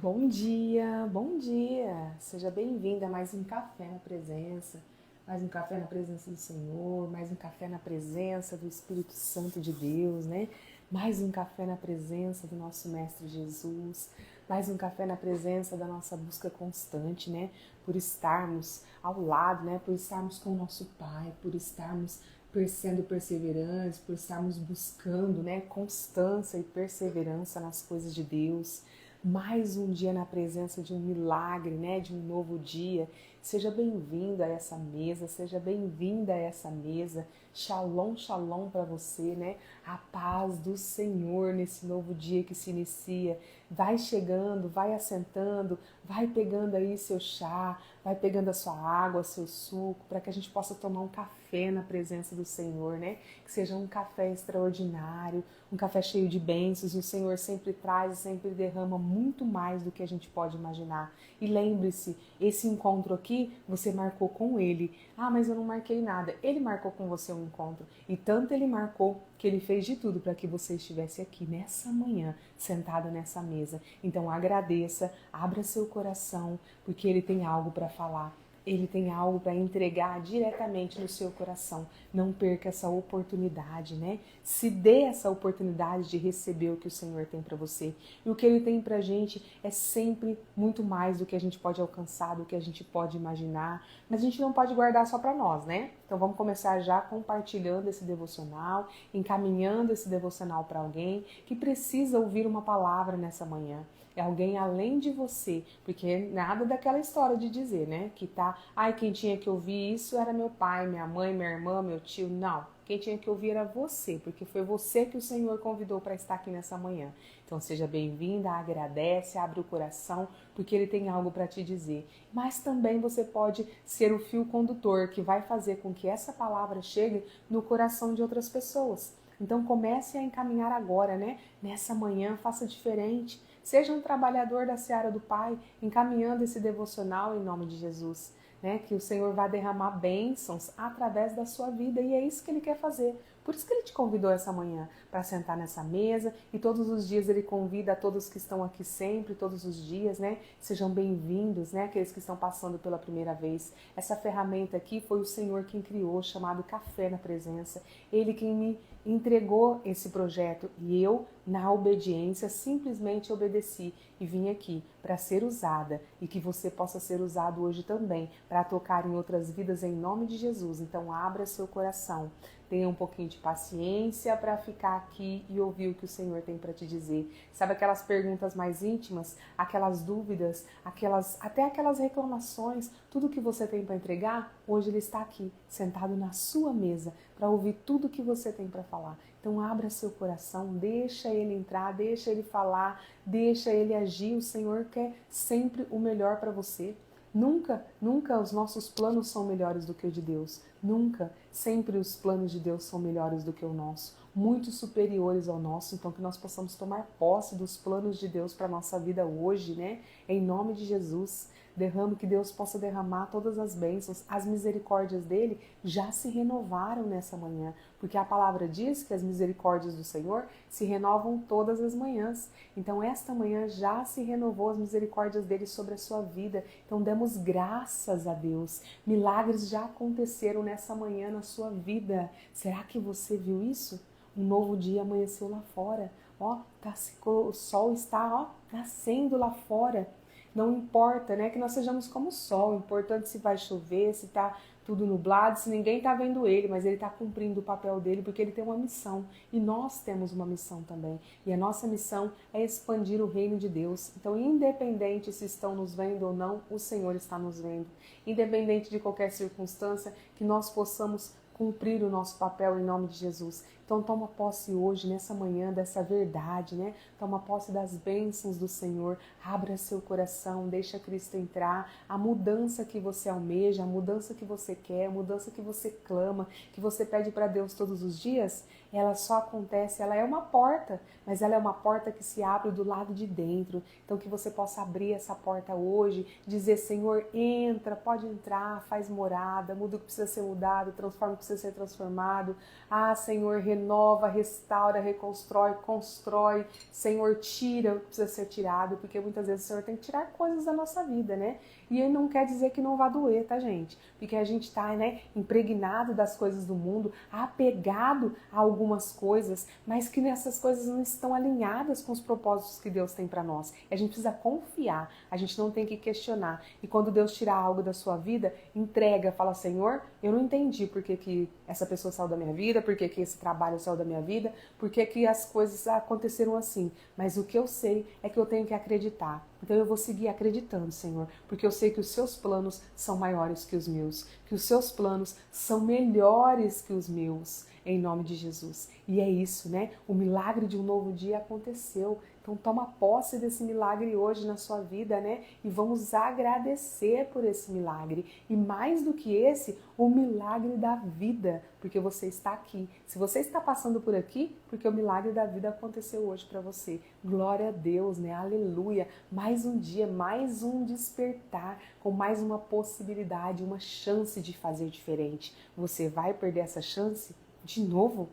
Bom dia, bom dia! Seja bem-vinda a mais um Café na Presença, mais um café na presença do Senhor, mais um café na presença do Espírito Santo de Deus, né? Mais um café na presença do nosso Mestre Jesus, mais um café na presença da nossa busca constante, né? Por estarmos ao lado, né? Por estarmos com o nosso Pai, por estarmos sendo perseverantes, por estarmos buscando, né? Constância e perseverança nas coisas de Deus. Mais um dia na presença de um milagre, né? De um novo dia. Seja bem-vindo a essa mesa, seja bem-vinda a essa mesa. Shalom, shalom para você, né? A paz do Senhor nesse novo dia que se inicia. Vai chegando, vai assentando, vai pegando aí seu chá, vai pegando a sua água, seu suco, para que a gente possa tomar um café na presença do Senhor, né? Que seja um café extraordinário, um café cheio de bênçãos, e o Senhor sempre traz e sempre derrama muito mais do que a gente pode imaginar. E lembre-se, esse encontro aqui você marcou com Ele. Ah, mas eu não marquei nada. Ele marcou com você um encontro. E tanto Ele marcou que Ele fez de tudo para que você estivesse aqui nessa manhã, sentado nessa mesa. Então agradeça, abra seu coração, porque Ele tem algo para falar. Ele tem algo para entregar diretamente no seu coração. Não perca essa oportunidade, né? Se dê essa oportunidade de receber o que o Senhor tem para você. E o que Ele tem para a gente é sempre muito mais do que a gente pode alcançar, do que a gente pode imaginar. Mas a gente não pode guardar só para nós, né? Então vamos começar já compartilhando esse devocional, encaminhando esse devocional para alguém que precisa ouvir uma palavra nessa manhã. É alguém além de você, porque nada daquela história de dizer, né? Que tá, ai, quem tinha que ouvir isso era meu pai, minha mãe, minha irmã, meu tio. Não, quem tinha que ouvir era você, porque foi você que o Senhor convidou para estar aqui nessa manhã. Então seja bem-vinda, agradece, abre o coração, porque Ele tem algo para te dizer. Mas também você pode ser o fio condutor que vai fazer com que essa palavra chegue no coração de outras pessoas. Então comece a encaminhar agora, né? Nessa manhã, faça diferente. Seja um trabalhador da seara do Pai, encaminhando esse devocional em nome de Jesus. Né? Que o Senhor vai derramar bênçãos através da sua vida e é isso que Ele quer fazer. Por isso que Ele te convidou essa manhã para sentar nessa mesa e todos os dias Ele convida a todos que estão aqui sempre, todos os dias, né? Sejam bem-vindos, né? Aqueles que estão passando pela primeira vez. Essa ferramenta aqui foi o Senhor quem criou, chamado Café na Presença. Ele quem me entregou esse projeto e eu, na obediência, simplesmente obedeci e vim aqui para ser usada e que você possa ser usado hoje também para tocar em outras vidas em nome de Jesus. Então abra seu coração, tenha um pouquinho de paciência para ficar aqui e ouvir o que o Senhor tem para te dizer. Sabe aquelas perguntas mais íntimas, aquelas dúvidas, até aquelas reclamações, tudo que você tem para entregar, hoje Ele está aqui, sentado na sua mesa, para ouvir tudo que você tem para falar. Então abra seu coração, deixa Ele entrar, deixa Ele falar, deixa Ele agir. O Senhor quer sempre o melhor para você. Nunca, nunca os nossos planos são melhores do que o de Deus. Nunca, sempre os planos de Deus são melhores do que o nosso, muito superiores ao nosso. Então que nós possamos tomar posse dos planos de Deus para a nossa vida hoje, né? Em nome de Jesus. Derrame, que Deus possa derramar todas as bênçãos, as misericórdias dele já se renovaram nessa manhã, porque a palavra diz que as misericórdias do Senhor se renovam todas as manhãs. Então esta manhã já se renovou as misericórdias dele sobre a sua vida. Então demos graças a Deus. Milagres já aconteceram nessa manhã na sua vida. Será que você viu isso? Um novo dia amanheceu lá fora. Ó, o sol está, ó, nascendo lá fora. Não importa, né, que nós sejamos como o sol, importante se vai chover, se tá tudo nublado, se ninguém tá vendo ele, mas ele tá cumprindo o papel dele porque ele tem uma missão e nós temos uma missão também. E a nossa missão é expandir o reino de Deus. Então, independente se estão nos vendo ou não, o Senhor está nos vendo. Independente de qualquer circunstância, que nós possamos cumprir o nosso papel em nome de Jesus. Então toma posse hoje, nessa manhã, dessa verdade, né? Toma posse das bênçãos do Senhor, abra seu coração, deixa Cristo entrar, a mudança que você almeja, a mudança que você quer, a mudança que você clama, que você pede para Deus todos os dias, ela só acontece, ela é uma porta, mas ela é uma porta que se abre do lado de dentro. Então que você possa abrir essa porta hoje, dizer, Senhor, entra, pode entrar, faz morada, muda o que precisa ser mudado, transforma o que precisa ser transformado. Ah, Senhor, renova, restaura, reconstrói, constrói. Senhor, tira o que precisa ser tirado, porque muitas vezes o Senhor tem que tirar coisas da nossa vida, né? E não quer dizer que não vai doer, tá, gente? Porque a gente tá, né, impregnado das coisas do mundo, apegado a algumas coisas, mas que nessas coisas não estão alinhadas com os propósitos que Deus tem para nós. E a gente precisa confiar, a gente não tem que questionar. E quando Deus tirar algo da sua vida, entrega, fala, Senhor, eu não entendi por que essa pessoa saiu da minha vida, por que esse trabalho saiu da minha vida, por que as coisas aconteceram assim. Mas o que eu sei é que eu tenho que acreditar. Então eu vou seguir acreditando, Senhor, porque eu sei que os seus planos são maiores que os meus, que os seus planos são melhores que os meus, em nome de Jesus. E é isso, né? O milagre de um novo dia aconteceu. Então toma posse desse milagre hoje na sua vida, né? E vamos agradecer por esse milagre. E mais do que esse, o milagre da vida, porque você está aqui. Se você está passando por aqui, porque o milagre da vida aconteceu hoje para você. Glória a Deus, né? Aleluia. Mais um dia, mais um despertar, com mais uma possibilidade, uma chance de fazer diferente. Você vai perder essa chance de novo?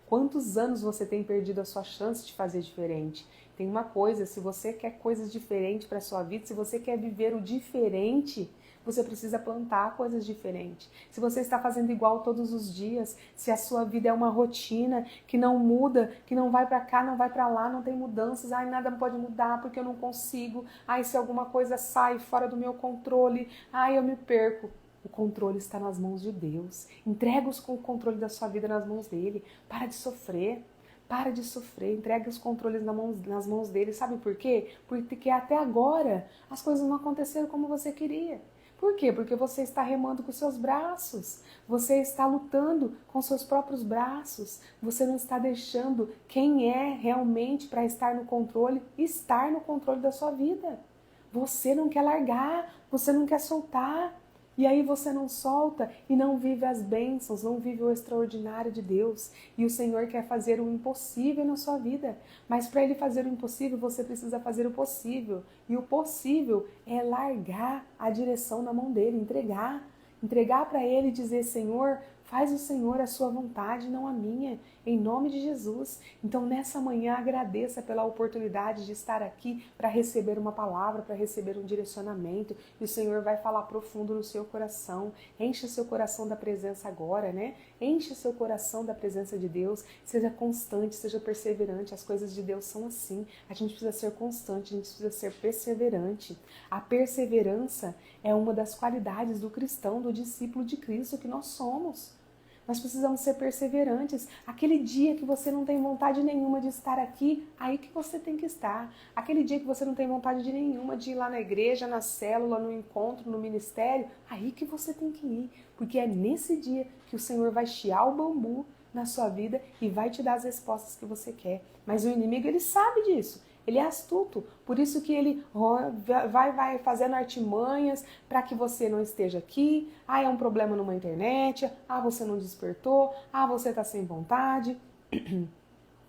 Quantos anos você tem perdido a sua chance de fazer diferente? Tem uma coisa, se você quer coisas diferentes para a sua vida, se você quer viver o diferente, você precisa plantar coisas diferentes. Se você está fazendo igual todos os dias, se a sua vida é uma rotina que não muda, que não vai para cá, não vai para lá, não tem mudanças, ai, nada pode mudar porque eu não consigo, ai, se alguma coisa sai fora do meu controle, ai, eu me perco. O controle está nas mãos de Deus. Entrega o controle da sua vida nas mãos dele. Para de sofrer. Para de sofrer. Entrega os controles nas mãos dele. Sabe por quê? Porque até agora as coisas não aconteceram como você queria. Por quê? Porque você está remando com seus braços. Você está lutando com seus próprios braços. Você não está deixando quem é realmente para estar no controle da sua vida. Você não quer largar. Você não quer soltar. E aí você não solta e não vive as bênçãos, não vive o extraordinário de Deus. E o Senhor quer fazer o impossível na sua vida. Mas para Ele fazer o impossível, você precisa fazer o possível. E o possível é largar a direção na mão dEle, entregar. Entregar para Ele e dizer, Senhor, faz o Senhor a sua vontade, não a minha, em nome de Jesus. Então nessa manhã agradeça pela oportunidade de estar aqui para receber uma palavra, para receber um direcionamento. E o Senhor vai falar profundo no seu coração. Encha seu coração da presença agora, né? Encha seu coração da presença de Deus. Seja constante, seja perseverante. As coisas de Deus são assim. A gente precisa ser constante, a gente precisa ser perseverante. A perseverança é uma das qualidades do cristão, do discípulo de Cristo que nós somos. Nós precisamos ser perseverantes. Aquele dia que você não tem vontade nenhuma de estar aqui, aí que você tem que estar. Aquele dia que você não tem vontade de nenhuma de ir lá na igreja, na célula, no encontro, no ministério, aí que você tem que ir. Porque é nesse dia que o Senhor vai chiar o bambu na sua vida e vai te dar as respostas que você quer. Mas o inimigo, ele sabe disso. Ele é astuto, por isso que ele vai fazendo artimanhas para que você não esteja aqui. Ah, é um problema numa internet. Ah, você não despertou. Ah, você está sem vontade.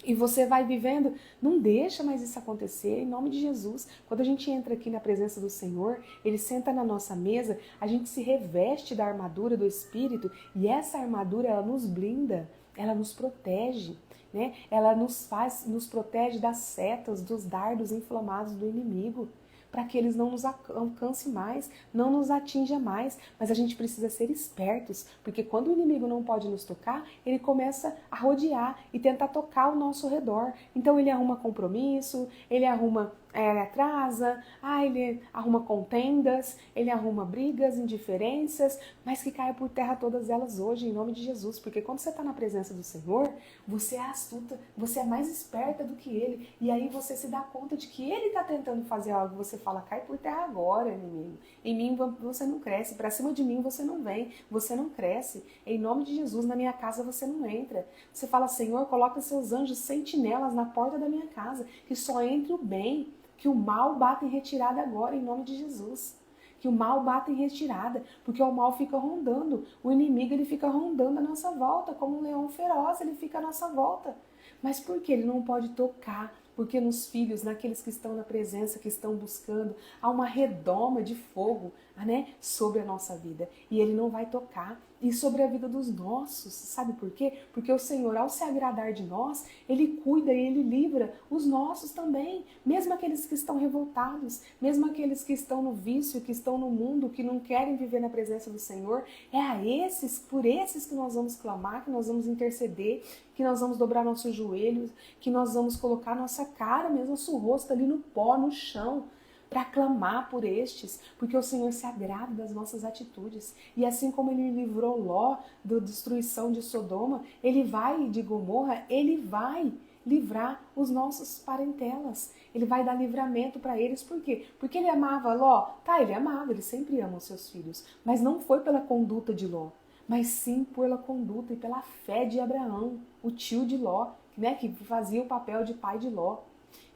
E você vai vivendo. Não deixa mais isso acontecer, em nome de Jesus. Quando a gente entra aqui na presença do Senhor, Ele senta na nossa mesa, a gente se reveste da armadura do Espírito e essa armadura, ela nos blinda, ela nos protege. Né? Ela nos protege das setas, dos dardos inflamados do inimigo, para que eles não nos alcancem mais, não nos atinja mais. Mas a gente precisa ser espertos, porque quando o inimigo não pode nos tocar, ele começa a rodear e tentar tocar ao nosso redor. Então ele arruma compromisso, ele atrasa, ele arruma contendas, ele arruma brigas, indiferenças, mas que caia por terra todas elas hoje, em nome de Jesus. Porque quando você está na presença do Senhor, você é astuta, você é mais esperta do que Ele. E aí você se dá conta de que Ele está tentando fazer algo, você fala, cai por terra agora, inimigo. Em mim você não cresce, para cima de mim você não vem, você não cresce. Em nome de Jesus, na minha casa você não entra. Você fala, Senhor, coloca seus anjos sentinelas na porta da minha casa, que só entre o bem, que o mal bata em retirada agora, em nome de Jesus. que o mal bata em retirada, porque o mal fica rondando, o inimigo ele fica rondando a nossa volta, como um leão feroz, ele fica à nossa volta. Mas por que ele não pode tocar? Porque nos filhos, naqueles que estão na presença, que estão buscando, há uma redoma de fogo, né, sobre a nossa vida. E ele não vai tocar. E sobre a vida dos nossos. Sabe por quê? Porque o Senhor, ao se agradar de nós, Ele cuida e Ele livra os nossos também. Mesmo aqueles que estão revoltados, mesmo aqueles que estão no vício, que estão no mundo, que não querem viver na presença do Senhor, é a esses, por esses que nós vamos clamar, que nós vamos interceder, que nós vamos dobrar nossos joelhos, que nós vamos colocar nossa cara, mesmo nosso rosto ali no pó, no chão, para clamar por estes, porque o Senhor se agrada das nossas atitudes. E assim como Ele livrou Ló da destruição de Sodoma, Ele vai, de Gomorra, Ele vai livrar os nossos parentelas. Ele vai dar livramento para eles. Por quê? Porque Ele amava Ló? Tá, Ele amava, Ele sempre ama os seus filhos. Mas não foi pela conduta de Ló, mas sim pela conduta e pela fé de Abraão, o tio de Ló, né, que fazia o papel de pai de Ló.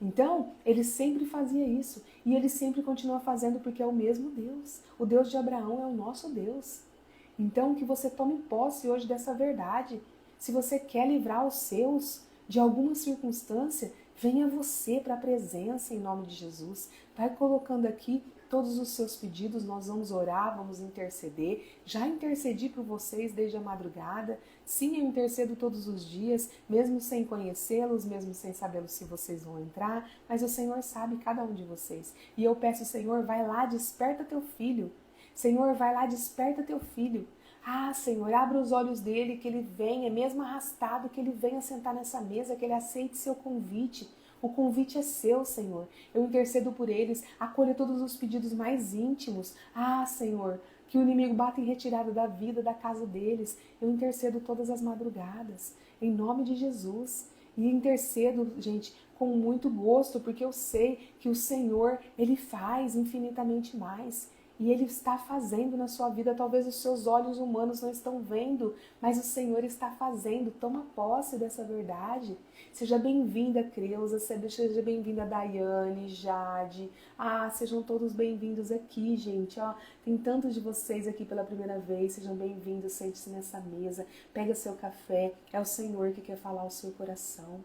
Então, ele sempre fazia isso e ele sempre continua fazendo porque é o mesmo Deus. O Deus de Abraão é o nosso Deus. Então, que você tome posse hoje dessa verdade. Se você quer livrar os seus de alguma circunstância, venha você para a presença em nome de Jesus. Vai colocando aqui todos os seus pedidos, nós vamos orar, vamos interceder. Já intercedi por vocês desde a madrugada. Sim, eu intercedo todos os dias, mesmo sem conhecê-los, mesmo sem saber se vocês vão entrar, mas o Senhor sabe cada um de vocês. E eu peço, Senhor, vai lá, desperta teu filho. Senhor, vai lá, desperta teu filho. Ah, Senhor, abra os olhos dele, que ele venha, mesmo arrastado, que ele venha sentar nessa mesa, que ele aceite seu convite. O convite é seu, Senhor. Eu intercedo por eles, acolho todos os pedidos mais íntimos. Ah, Senhor, que o inimigo bata em retirada da vida, da casa deles. Eu intercedo todas as madrugadas, em nome de Jesus. E intercedo, gente, com muito gosto, porque eu sei que o Senhor, Ele faz infinitamente mais. E Ele está fazendo na sua vida, talvez os seus olhos humanos não estão vendo, mas o Senhor está fazendo. Toma posse dessa verdade. Seja bem-vinda, Creuza, seja bem-vinda, Daiane, Jade. Ah, sejam todos bem-vindos aqui, gente. Ó, tem tantos de vocês aqui pela primeira vez, sejam bem-vindos, sente-se nessa mesa, pega seu café, é o Senhor que quer falar ao seu coração.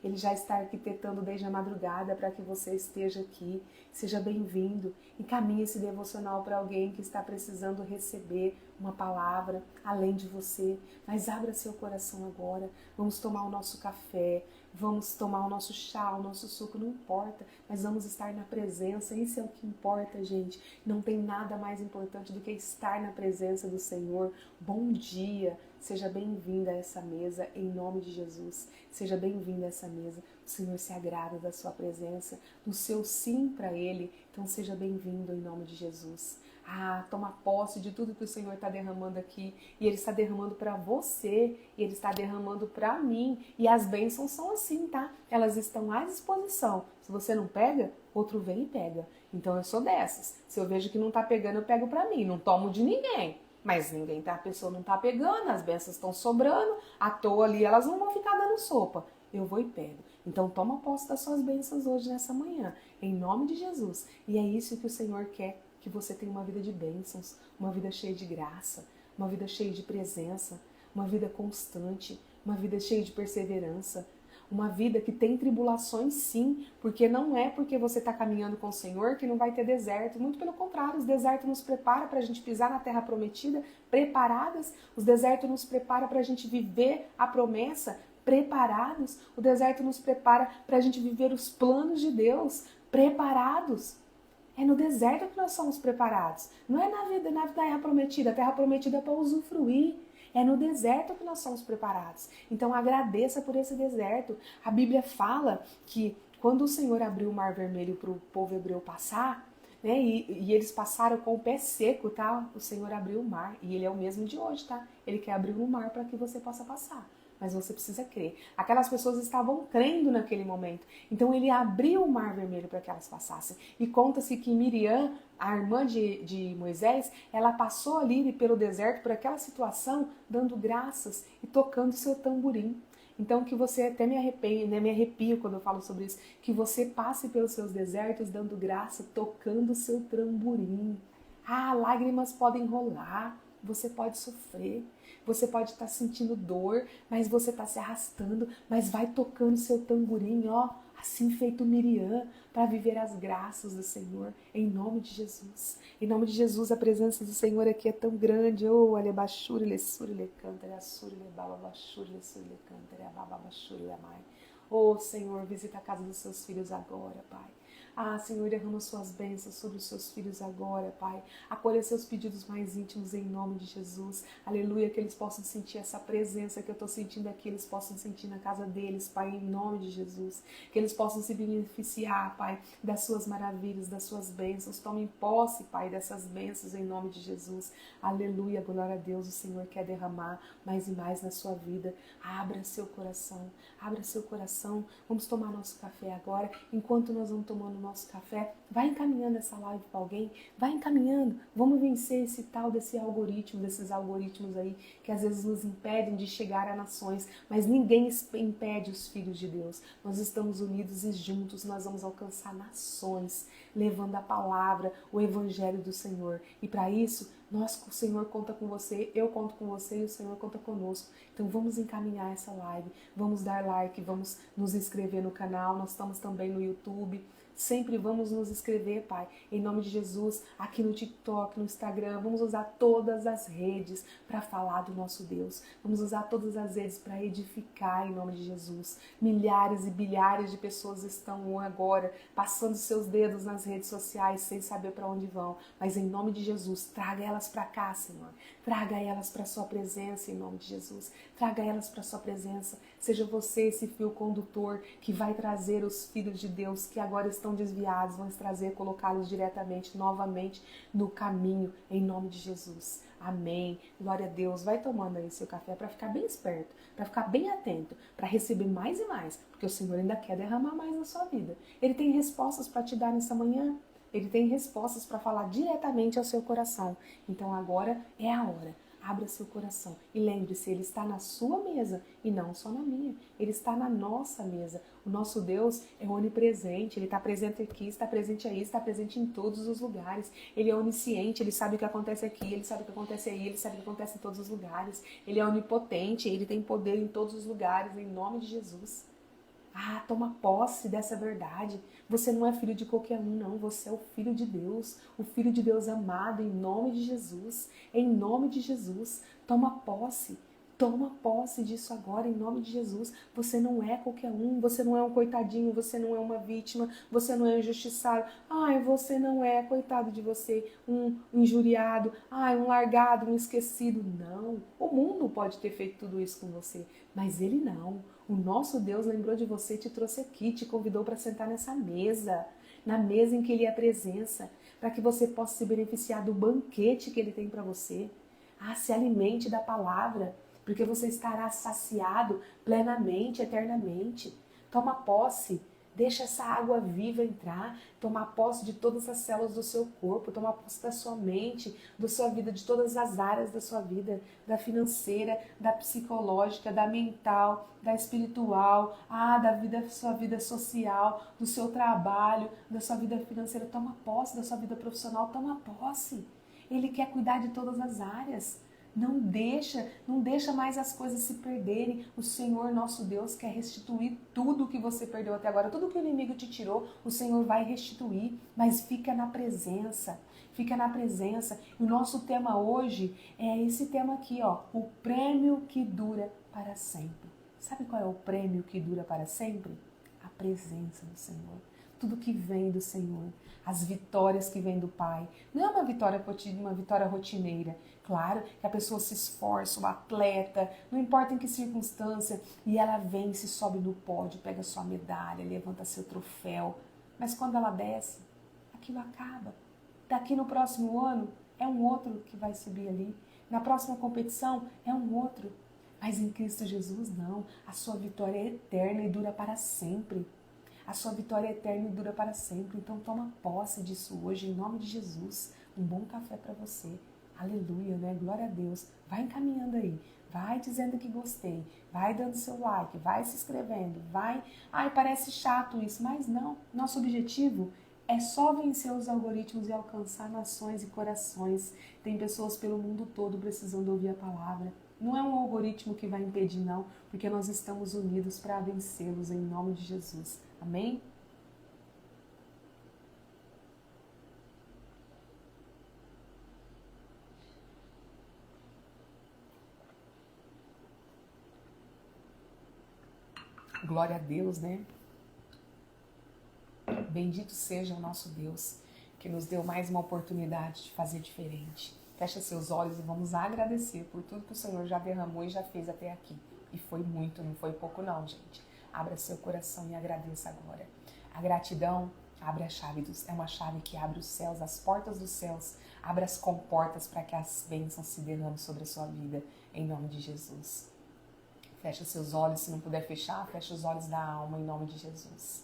Ele já está arquitetando desde a madrugada para que você esteja aqui. Seja bem-vindo. Encaminhe esse devocional para alguém que está precisando receber uma palavra além de você. Mas abra seu coração agora. Vamos tomar o nosso café, vamos tomar o nosso chá, o nosso suco, não importa. Mas vamos estar na presença. Isso é o que importa, gente. Não tem nada mais importante do que estar na presença do Senhor. Bom dia. Seja bem-vinda a essa mesa, em nome de Jesus. Seja bem-vinda a essa mesa. O Senhor se agrada da sua presença, do seu sim para Ele. Então seja bem-vindo em nome de Jesus. Ah, toma posse de tudo que o Senhor está derramando aqui. E Ele está derramando para você, e Ele está derramando para mim. E as bênçãos são assim, tá? Elas estão à disposição. Se você não pega, outro vem e pega. Então eu sou dessas. Se eu vejo que não está pegando, eu pego para mim. Não tomo de ninguém. Mas ninguém tá, a pessoa não tá pegando, as bênçãos estão sobrando, à toa ali, elas não vão ficar dando sopa. Eu vou e pego. Então toma posse das suas bênçãos hoje, nessa manhã, em nome de Jesus. E é isso que o Senhor quer, que você tenha uma vida de bênçãos, uma vida cheia de graça, uma vida cheia de presença, uma vida constante, uma vida cheia de perseverança. Uma vida que tem tribulações, sim, porque não é porque você está caminhando com o Senhor que não vai ter deserto. Muito pelo contrário, os desertos nos preparam para a gente pisar na terra prometida, preparadas. Os desertos nos preparam para a gente viver a promessa, preparados. O deserto nos prepara para a gente viver os planos de Deus, preparados. É no deserto que nós somos preparados. Não é na terra prometida. A terra prometida é para usufruir. É no deserto que nós somos preparados. Então agradeça por esse deserto. A Bíblia fala que quando o Senhor abriu o Mar Vermelho para o povo hebreu passar, né, e eles passaram com o pé seco, tá? O Senhor abriu o mar. E Ele é o mesmo de hoje, tá? Ele quer abrir o mar para que você possa passar. Mas você precisa crer. Aquelas pessoas estavam crendo naquele momento. Então Ele abriu o Mar Vermelho para que elas passassem. E conta-se que Miriam, a irmã de Moisés, ela passou ali pelo deserto, por aquela situação, dando graças e tocando seu tamborim. Então que você até me arrepio, né? Me arrepio quando eu falo sobre isso. Que você passe pelos seus desertos dando graça, tocando seu tamborim. Lágrimas podem rolar, você pode sofrer, você pode estar sentindo dor, mas você está se arrastando, mas vai tocando seu tamborim, ó, assim feito Miriam, para viver as graças do Senhor, em nome de Jesus. Em nome de Jesus, a presença do Senhor aqui é tão grande. Oh, alebaxuri, lessuri, lecanta, assuri, lebabaxuri, lessuri, lecanta, ababaxuri, lemai. Oh, Senhor, visita a casa dos seus filhos agora, Pai. Senhor, derrama suas bênçãos sobre os seus filhos agora, Pai. Acolha seus pedidos mais íntimos em nome de Jesus. Aleluia, que eles possam sentir essa presença que eu estou sentindo aqui, eles possam sentir na casa deles, Pai, em nome de Jesus. Que eles possam se beneficiar, Pai, das suas maravilhas, das suas bênçãos. Tomem posse, Pai, dessas bênçãos em nome de Jesus. Aleluia, glória a Deus. O Senhor quer derramar mais e mais na sua vida. Abra seu coração, abra seu coração. Vamos tomar nosso café agora. Enquanto nós vamos tomando nosso café, vai encaminhando essa live para alguém, vai encaminhando. Vamos vencer esse tal desse algoritmo, desses algoritmos aí que às vezes nos impedem de chegar a nações, mas ninguém impede os filhos de Deus. Nós estamos unidos e juntos nós vamos alcançar nações, levando a palavra, o evangelho do Senhor. E para isso, o Senhor conta com você, eu conto com você e o Senhor conta conosco. Então vamos encaminhar essa live, vamos dar like, vamos nos inscrever no canal, nós estamos também no YouTube. Sempre vamos nos inscrever, Pai, em nome de Jesus, aqui no TikTok, no Instagram. Vamos usar todas as redes para falar do nosso Deus. Vamos usar todas as redes para edificar em nome de Jesus. Milhares e bilhares de pessoas estão agora passando seus dedos nas redes sociais sem saber para onde vão. Mas em nome de Jesus, traga elas para cá, Senhor. Traga elas para a sua presença em nome de Jesus. Traga elas para a sua presença. Seja você esse fio condutor que vai trazer os filhos de Deus que agora estão desviados, vão trazer, colocá-los diretamente, novamente no caminho, em nome de Jesus. Amém. Glória a Deus. Vai tomando aí seu café para ficar bem esperto, para ficar bem atento, para receber mais e mais, porque o Senhor ainda quer derramar mais na sua vida. Ele tem respostas para te dar nessa manhã. Ele tem respostas para falar diretamente ao seu coração. Então agora é a hora. Abra seu coração e lembre-se, Ele está na sua mesa e não só na minha. Ele está na nossa mesa. O nosso Deus é onipresente, Ele está presente aqui, está presente aí, está presente em todos os lugares. Ele é onisciente, Ele sabe o que acontece aqui, Ele sabe o que acontece aí, Ele sabe o que acontece em todos os lugares. Ele é onipotente, Ele tem poder em todos os lugares, em nome de Jesus. Toma posse dessa verdade. Você não é filho de qualquer um, não. Você é o filho de Deus. O filho de Deus amado em nome de Jesus. Em nome de Jesus. Toma posse. Toma posse disso agora em nome de Jesus. Você não é qualquer um. Você não é um coitadinho. Você não é uma vítima. Você não é injustiçado. Você não é, coitado de você, um injuriado. Um largado, um esquecido. Não. O mundo pode ter feito tudo isso com você. Mas Ele não. O nosso Deus lembrou de você e te trouxe aqui, te convidou para sentar nessa mesa, na mesa em que Ele é presença, para que você possa se beneficiar do banquete que Ele tem para você. Se alimente da palavra, porque você estará saciado plenamente, eternamente. Toma posse. Deixa essa água viva entrar, tomar posse de todas as células do seu corpo, tomar posse da sua mente, da sua vida, de todas as áreas da sua vida, da financeira, da psicológica, da mental, da espiritual, da sua vida social, do seu trabalho, da sua vida financeira. Toma posse da sua vida profissional, toma posse. Ele quer cuidar de todas as áreas. Não deixa mais as coisas se perderem. O Senhor nosso Deus quer restituir tudo o que você perdeu até agora. Tudo que o inimigo te tirou, o Senhor vai restituir. Mas fica na presença. Fica na presença. O nosso tema hoje é esse tema aqui, ó. O prêmio que dura para sempre. Sabe qual é o prêmio que dura para sempre? A presença do Senhor. Tudo que vem do Senhor. As vitórias que vêm do Pai. Não é uma vitória rotineira. Claro que a pessoa se esforça, o atleta, não importa em que circunstância, e ela vence, sobe no pódio, pega sua medalha, levanta seu troféu. Mas quando ela desce, aquilo acaba. Daqui no próximo ano, é um outro que vai subir ali. Na próxima competição, é um outro. Mas em Cristo Jesus, não. A sua vitória é eterna e dura para sempre. A sua vitória é eterna e dura para sempre. Então toma posse disso hoje, em nome de Jesus. Um bom café para você. Aleluia, né? Glória a Deus. Vai encaminhando aí. Vai dizendo que gostei. Vai dando seu like. Vai se inscrevendo. Vai. Parece chato isso. Mas não. Nosso objetivo É só vencer os algoritmos e alcançar nações e corações. Tem pessoas pelo mundo todo precisando ouvir a palavra. Não é um algoritmo que vai impedir, não, porque nós estamos unidos para vencê-los em nome de Jesus. Amém? Glória a Deus, né? Bendito seja o nosso Deus, que nos deu mais uma oportunidade de fazer diferente. Fecha seus olhos e vamos agradecer por tudo que o Senhor já derramou e já fez até aqui. E foi muito, não foi pouco não, gente. Abra seu coração e agradeça agora. A gratidão abre a chave, é uma chave que abre os céus, as portas dos céus. Abre as comportas para que as bênçãos se derramem sobre a sua vida, em nome de Jesus. Fecha seus olhos, se não puder fechar, fecha os olhos da alma, em nome de Jesus.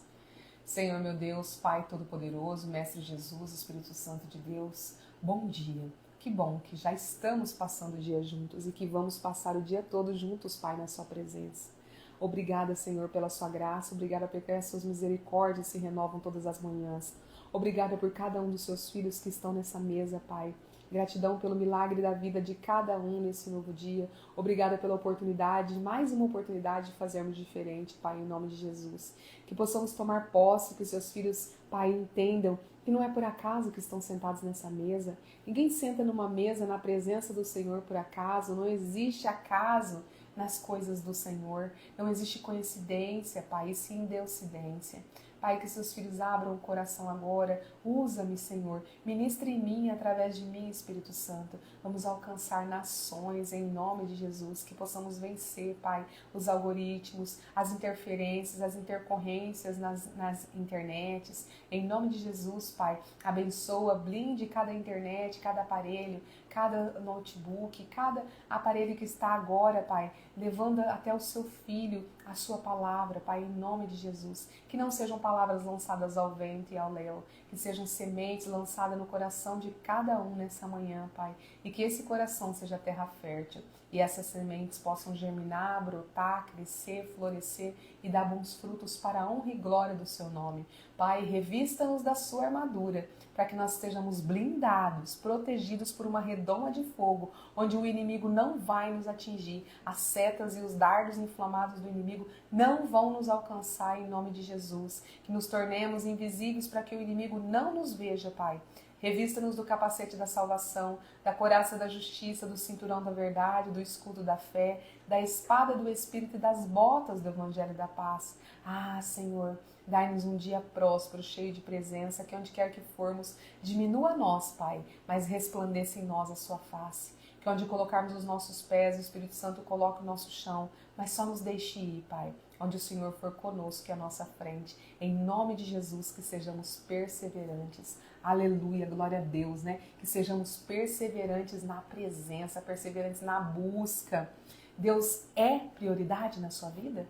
Senhor meu Deus, Pai Todo-Poderoso, Mestre Jesus, Espírito Santo de Deus, bom dia. Que bom que já estamos passando o dia juntos e que vamos passar o dia todo juntos, Pai, na sua presença. Obrigada, Senhor, pela sua graça, obrigada porque as suas misericórdias se renovam todas as manhãs. Obrigada por cada um dos seus filhos que estão nessa mesa, Pai. Gratidão pelo milagre da vida de cada um nesse novo dia. Obrigada pela oportunidade, mais uma oportunidade de fazermos diferente, Pai, em nome de Jesus. Que possamos tomar posse, que seus filhos, Pai, entendam que não é por acaso que estão sentados nessa mesa. Ninguém senta numa mesa na presença do Senhor por acaso. Não existe acaso nas coisas do Senhor. Não existe coincidência, Pai, e sim deucidência. Pai, que seus filhos abram o coração agora. Usa-me, Senhor. Ministre em mim, através de mim, Espírito Santo. Vamos alcançar nações em nome de Jesus. Que possamos vencer, Pai, os algoritmos, as interferências, as intercorrências nas internets. Em nome de Jesus, Pai, abençoa, blinde cada internet, cada aparelho, cada notebook, cada aparelho que está agora, Pai, levando até o seu filho a sua palavra, Pai, em nome de Jesus. Que não sejam palavras lançadas ao vento e ao léu, que sejam sementes lançadas no coração de cada um nessa manhã, Pai, e que esse coração seja terra fértil e essas sementes possam germinar, brotar, crescer, florescer e dar bons frutos para a honra e glória do seu nome. Pai, revista-nos da sua armadura, para que nós estejamos blindados, protegidos por uma redoma de fogo, onde o inimigo não vai nos atingir, as setas e os dardos inflamados do inimigo não vão nos alcançar em nome de Jesus. Que nos tornemos invisíveis para que o inimigo não nos veja, Pai. Revista-nos do capacete da salvação, da couraça da justiça, do cinturão da verdade, do escudo da fé, da espada do Espírito e das botas do Evangelho da paz. Ah, Senhor, dai-nos um dia próspero, cheio de presença, que onde quer que formos, diminua a nós, Pai, mas resplandeça em nós a sua face. Que onde colocarmos os nossos pés, o Espírito Santo coloque o nosso chão, mas só nos deixe ir, Pai, onde o Senhor for conosco e à nossa frente. Em nome de Jesus, que sejamos perseverantes. Aleluia, glória a Deus, né? Que sejamos perseverantes na presença, perseverantes na busca. Deus é prioridade na sua vida?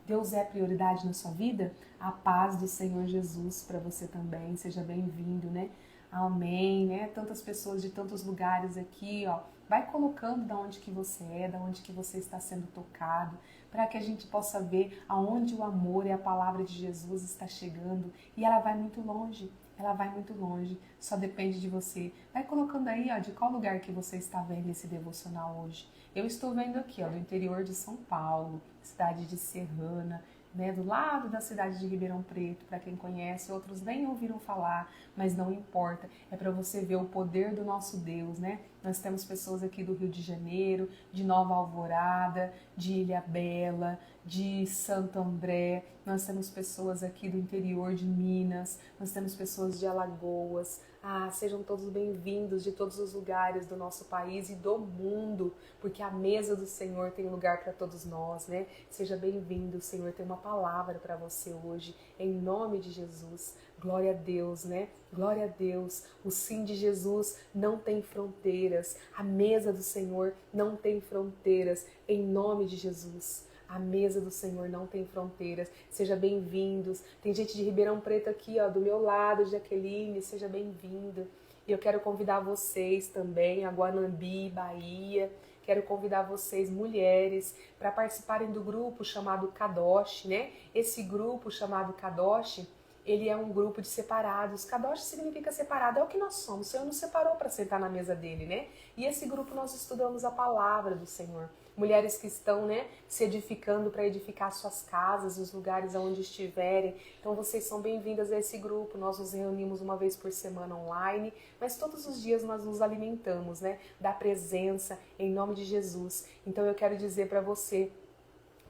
Deus é prioridade na sua vida? A paz do Senhor Jesus para você também. Seja bem-vindo, né? Amém, né? Tantas pessoas de tantos lugares aqui, ó. Vai colocando da onde que você é, da onde que você está sendo tocado, para que a gente possa ver aonde o amor e a palavra de Jesus está chegando. E ela vai muito longe. Ela vai muito longe, só depende de você. Vai colocando aí, ó, de qual lugar que você está vendo esse devocional hoje. Eu estou vendo aqui, ó, do interior de São Paulo, cidade de Serrana, né, do lado da cidade de Ribeirão Preto, para quem conhece, outros nem ouviram falar, mas não importa, é para você ver o poder do nosso Deus, né? Nós temos pessoas aqui do Rio de Janeiro, de Nova Alvorada, de Ilhabela, de Santo André, nós temos pessoas aqui do interior de Minas, nós temos pessoas de Alagoas. Ah, sejam todos bem-vindos de todos os lugares do nosso país e do mundo, porque a mesa do Senhor tem lugar para todos nós, né? Seja bem-vindo, o Senhor tem uma palavra para você hoje, em nome de Jesus. Glória a Deus, né? Glória a Deus. O sim de Jesus não tem fronteiras. A mesa do Senhor não tem fronteiras, em nome de Jesus. A mesa do Senhor não tem fronteiras. Seja bem-vindos. Tem gente de Ribeirão Preto aqui, ó, do meu lado, Jaqueline, seja bem-vindo. E eu quero convidar vocês também, a Guanambi, Bahia. Quero convidar vocês, mulheres, para participarem do grupo chamado Kadosh, né? Esse grupo chamado Kadosh, ele é um grupo de separados. Kadosh significa separado, é o que nós somos. O Senhor nos separou para sentar na mesa dele, né? E esse grupo nós estudamos a palavra do Senhor. Mulheres que estão, né, se edificando para edificar suas casas, os lugares onde estiverem. Então vocês são bem-vindas a esse grupo. Nós nos reunimos uma vez por semana online, mas todos os dias nós nos alimentamos, né, da presença em nome de Jesus. Então eu quero dizer para você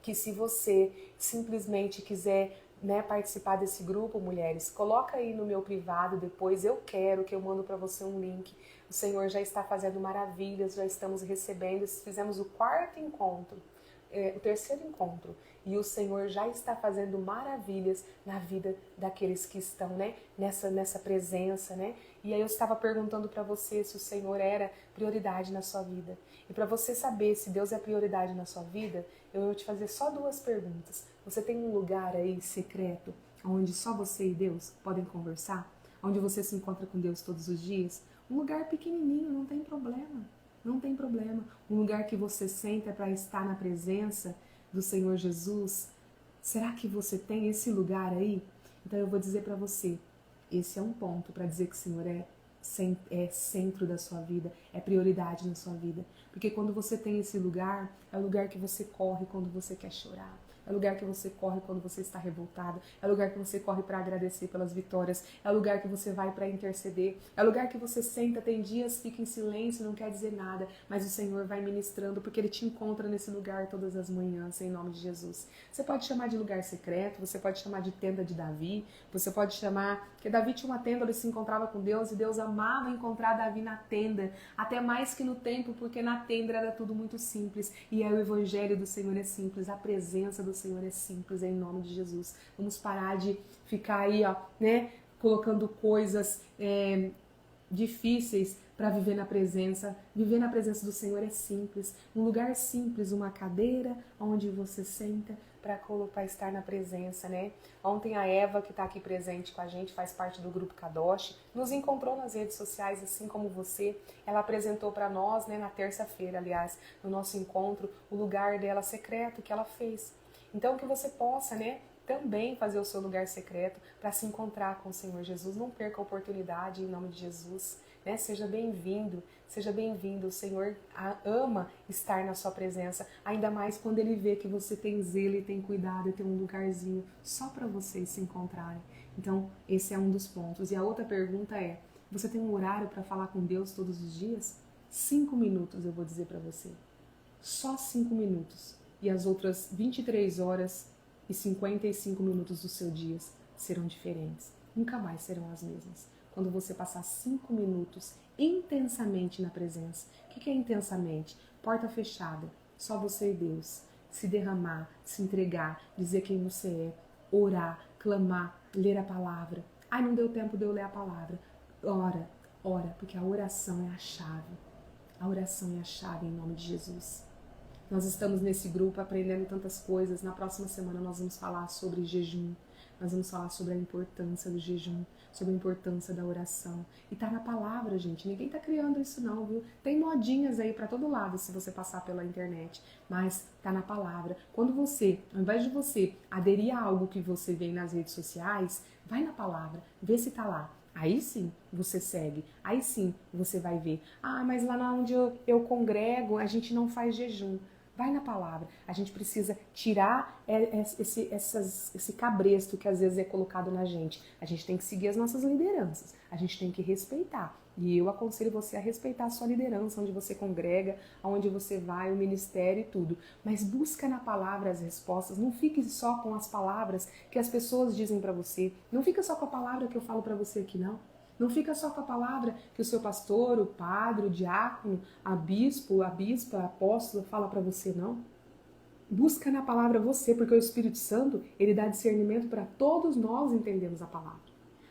que se você simplesmente quiser, né, participar desse grupo, mulheres, coloca aí no meu privado depois, eu quero que eu mando para você um link. O Senhor já está fazendo maravilhas, já estamos recebendo, fizemos o quarto encontro, o terceiro encontro, e o Senhor já está fazendo maravilhas na vida daqueles que estão, né, nessa presença, né? E aí eu estava perguntando para você se o Senhor era prioridade na sua vida. E para você saber se Deus é prioridade na sua vida, eu vou te fazer só 2 perguntas. Você tem um lugar aí secreto, onde só você e Deus podem conversar? Onde você se encontra com Deus todos os dias? Um lugar pequenininho, não tem problema. Não tem problema. Um lugar que você senta para estar na presença do Senhor Jesus. Será que você tem esse lugar aí? Então eu vou dizer para você, esse é um ponto para dizer que o Senhor é centro da sua vida, é prioridade na sua vida. Porque quando você tem esse lugar, é o lugar que você corre quando você quer chorar. É o lugar que você corre quando você está revoltado. É o lugar que você corre para agradecer pelas vitórias. É o lugar que você vai para interceder. É o lugar que você senta, tem dias, fica em silêncio, não quer dizer nada, mas o Senhor vai ministrando porque Ele te encontra nesse lugar todas as manhãs, em nome de Jesus. Você pode chamar de lugar secreto, você pode chamar de tenda de Davi, você pode chamar... Porque Davi tinha uma tenda, ele se encontrava com Deus e Deus amava encontrar Davi na tenda, até mais que no templo, porque na tenda era tudo muito simples. E aí o evangelho do Senhor é simples, a presença do Senhor é simples, em nome de Jesus. Vamos parar de ficar aí, ó, né, colocando coisas difíceis para viver na presença. Viver na presença do Senhor é simples. Um lugar simples, uma cadeira onde você senta para estar na presença, né? Ontem a Eva, que está aqui presente com a gente, faz parte do grupo Kadosh, nos encontrou nas redes sociais, assim como você. Ela apresentou para nós, né, na terça-feira, aliás, no nosso encontro, o lugar dela secreto que ela fez. Então que você possa, né, também fazer o seu lugar secreto para se encontrar com o Senhor Jesus. Não perca a oportunidade em nome de Jesus, né? Seja bem-vindo, seja bem-vindo. O Senhor ama estar na sua presença, ainda mais quando Ele vê que você tem zelo e tem cuidado e tem um lugarzinho só para vocês se encontrarem. Então, esse é um dos pontos. E a outra pergunta é, você tem um horário para falar com Deus todos os dias? 5 minutos, eu vou dizer para você. Só 5 minutos. E as outras 23 horas e 55 minutos dos seus dias serão diferentes. Nunca mais serão as mesmas. Quando você passar 5 minutos intensamente na presença. O que é intensamente? Porta fechada, só você e Deus. Se derramar, se entregar, dizer quem você é, orar, clamar, ler a palavra. Ai, não deu tempo de eu ler a palavra. Ora, porque a oração é a chave. A oração é a chave em nome de Jesus. Nós estamos nesse grupo aprendendo tantas coisas. Na próxima semana nós vamos falar sobre jejum. Nós vamos falar sobre a importância do jejum, sobre a importância da oração. E tá na palavra, gente. Ninguém tá criando isso não, viu? Tem modinhas aí para todo lado se você passar pela internet. Mas tá na palavra. Quando você, ao invés de você aderir a algo que você vê nas redes sociais, vai na palavra, vê se tá lá. Aí sim você segue, aí sim você vai ver. Ah, mas lá onde eu congrego a gente não faz jejum. Vai na palavra. A gente precisa tirar esse cabresto que às vezes é colocado na gente. A gente tem que seguir as nossas lideranças. A gente tem que respeitar. E eu aconselho você a respeitar a sua liderança, onde você congrega, aonde você vai, o ministério e tudo. Mas busca na palavra as respostas. Não fique só com as palavras que as pessoas dizem para você. Não fica só com a palavra que eu falo para você aqui, não. Não fica só com a palavra que o seu pastor, o padre, o diácono, a bispo, a bispa, a apóstola fala para você, não. Busca na palavra você, porque o Espírito Santo, ele dá discernimento para todos nós entendermos a palavra.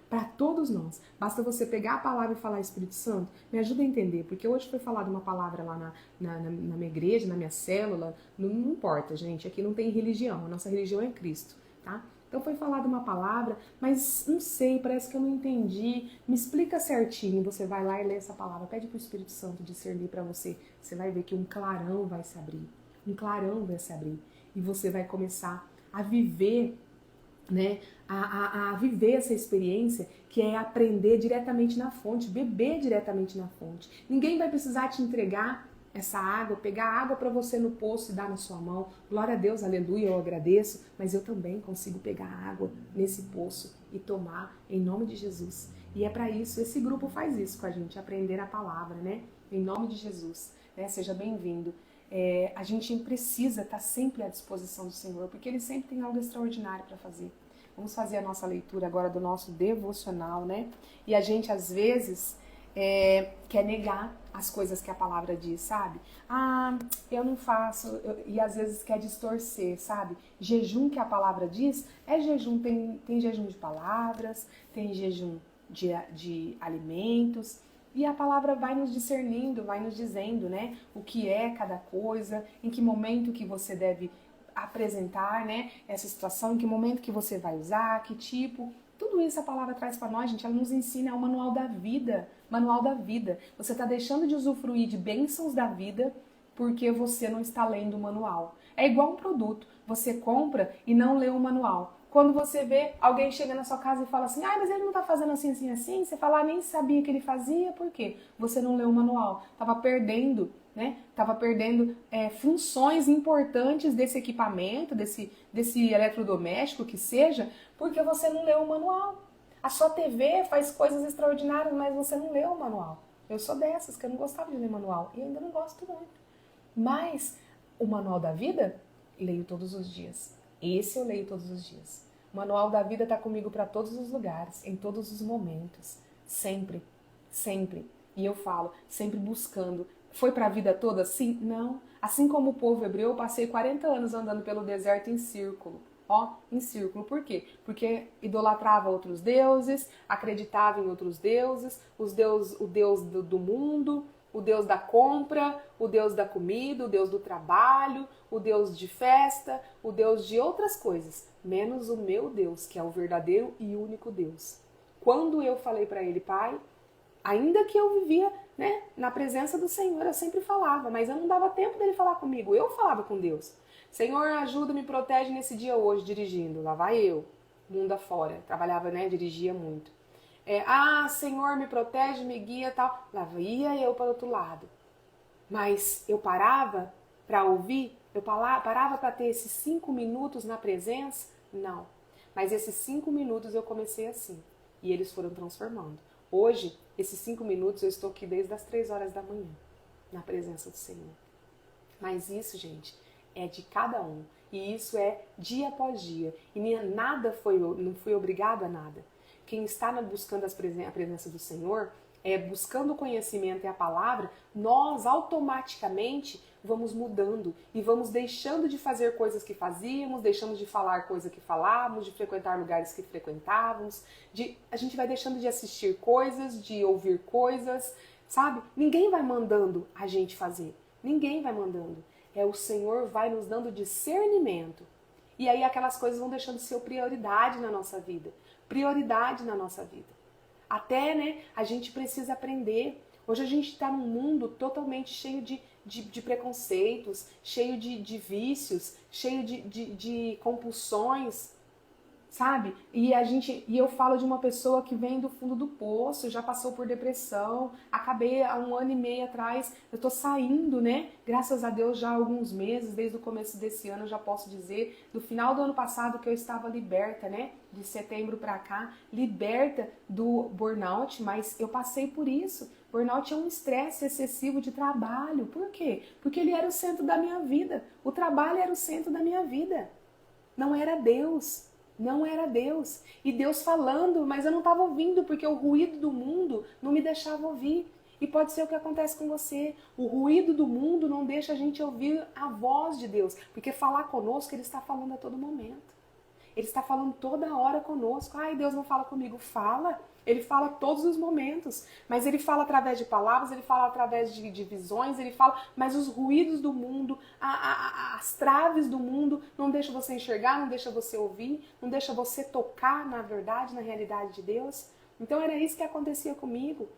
Para todos nós. Basta você pegar a palavra e falar, Espírito Santo, me ajuda a entender, porque hoje foi falada uma palavra lá na minha igreja, na minha célula, não importa, gente, aqui não tem religião, a nossa religião é Cristo, tá? Então foi falada uma palavra, mas não sei, parece que eu não entendi. Me explica certinho. Você vai lá e lê essa palavra. Pede para o Espírito Santo discernir para você. Você vai ver que um clarão vai se abrir. Um clarão vai se abrir. E você vai começar a viver né, a viver essa experiência, que é aprender diretamente na fonte, beber diretamente na fonte. Ninguém vai precisar te entregar essa água, pegar água para você no poço e dar na sua mão. Glória a Deus, aleluia, eu agradeço, mas eu também consigo pegar água nesse poço e tomar em nome de Jesus. E é para isso, esse grupo faz isso com a gente, aprender a palavra, né? Em nome de Jesus, né? Seja bem-vindo. A gente precisa estar sempre à disposição do Senhor, porque Ele sempre tem algo extraordinário para fazer. Vamos fazer a nossa leitura agora do nosso devocional, né? E a gente, às vezes, quer negar as coisas que a palavra diz, sabe? Ah, eu não faço, e às vezes quer distorcer, sabe? Jejum que a palavra diz é jejum, tem jejum de palavras, tem jejum de alimentos, e a palavra vai nos discernindo, vai nos dizendo, né, o que é cada coisa, em que momento que você deve apresentar, né, essa situação, em que momento que você vai usar, que tipo. Tudo isso a palavra traz para nós, gente. Ela nos ensina, é o manual da vida. Manual da vida. Você está deixando de usufruir de bênçãos da vida porque você não está lendo o manual. É igual um produto. Você compra e não lê o manual. Quando você vê, alguém chega na sua casa e fala assim, ah, mas ele não tá fazendo assim, assim, assim. Você fala, ah, nem sabia que ele fazia. Por quê? Você não leu o manual. Tava perdendo, né? Tava perdendo funções importantes desse equipamento, desse eletrodoméstico que seja, porque você não leu o manual. A sua TV faz coisas extraordinárias, mas você não leu o manual. Eu sou dessas, que eu não gostava de ler manual. E ainda não gosto muito. Mas o manual da vida, leio todos os dias. Esse eu leio todos os dias. O manual da vida está comigo para todos os lugares, em todos os momentos. Sempre, sempre. E eu falo, sempre buscando. Foi para a vida toda assim? Não. Assim como o povo hebreu, eu passei 40 anos andando pelo deserto em círculo. Ó, em círculo. Por quê? Porque idolatrava outros deuses, acreditava em outros deuses, o Deus do mundo, o Deus da compra, o Deus da comida, o Deus do trabalho, o Deus de festa, o Deus de outras coisas, menos o meu Deus, que é o verdadeiro e único Deus. Quando eu falei para ele, Pai, ainda que eu vivia, né, na presença do Senhor, eu sempre falava, mas eu não dava tempo dele falar comigo, eu falava com Deus. Senhor, ajuda, me protege nesse dia hoje, dirigindo. Lá vai eu, mundo afora. Trabalhava, né, dirigia muito. Senhor, me protege, me guia, tal. Lá ia eu para o outro lado. Mas eu parava para ouvir? Eu parava para ter esses 5 minutos na presença? Não. Mas esses 5 minutos eu comecei assim. E eles foram transformando. Hoje, esses 5 minutos eu estou aqui desde as 3 horas da manhã, na presença do Senhor. Mas isso, gente, é de cada um. E isso é dia após dia. E não fui obrigado a nada. Quem está buscando a presença do Senhor, buscando o conhecimento e a palavra, nós automaticamente vamos mudando e vamos deixando de fazer coisas que fazíamos, deixando de falar coisas que falávamos, de frequentar lugares que frequentávamos, a gente vai deixando de assistir coisas, de ouvir coisas, sabe? Ninguém vai mandando a gente fazer. Ninguém vai mandando. O Senhor vai nos dando discernimento. E aí aquelas coisas vão deixando de ser prioridade na nossa vida. Prioridade na nossa vida. Até, né, a gente precisa aprender. Hoje a gente está num mundo totalmente cheio de preconceitos, cheio de vícios, cheio de compulsões, sabe? E eu falo de uma pessoa que vem do fundo do poço, já passou por depressão, acabei há 1 ano e meio atrás, eu tô saindo, né? Graças a Deus já há alguns meses, desde o começo desse ano, eu já posso dizer, do final do ano passado que eu estava liberta, né? De setembro pra cá, liberta do burnout, mas eu passei por isso. Burnout é um estresse excessivo de trabalho. Por quê? Porque ele era o centro da minha vida. O trabalho era o centro da minha vida. Não era Deus. Não era Deus. E Deus falando, mas eu não estava ouvindo, porque o ruído do mundo não me deixava ouvir. E pode ser o que acontece com você. O ruído do mundo não deixa a gente ouvir a voz de Deus. Porque falar conosco, Ele está falando a todo momento. Ele está falando toda hora conosco. Ai, Deus não fala comigo. Fala. Ele fala todos os momentos. Mas Ele fala através de palavras, Ele fala através de visões, Ele fala... Mas os ruídos do mundo, as traves do mundo não deixam você enxergar, não deixa você ouvir, não deixa você tocar na verdade, na realidade de Deus. Então era isso que acontecia comigo.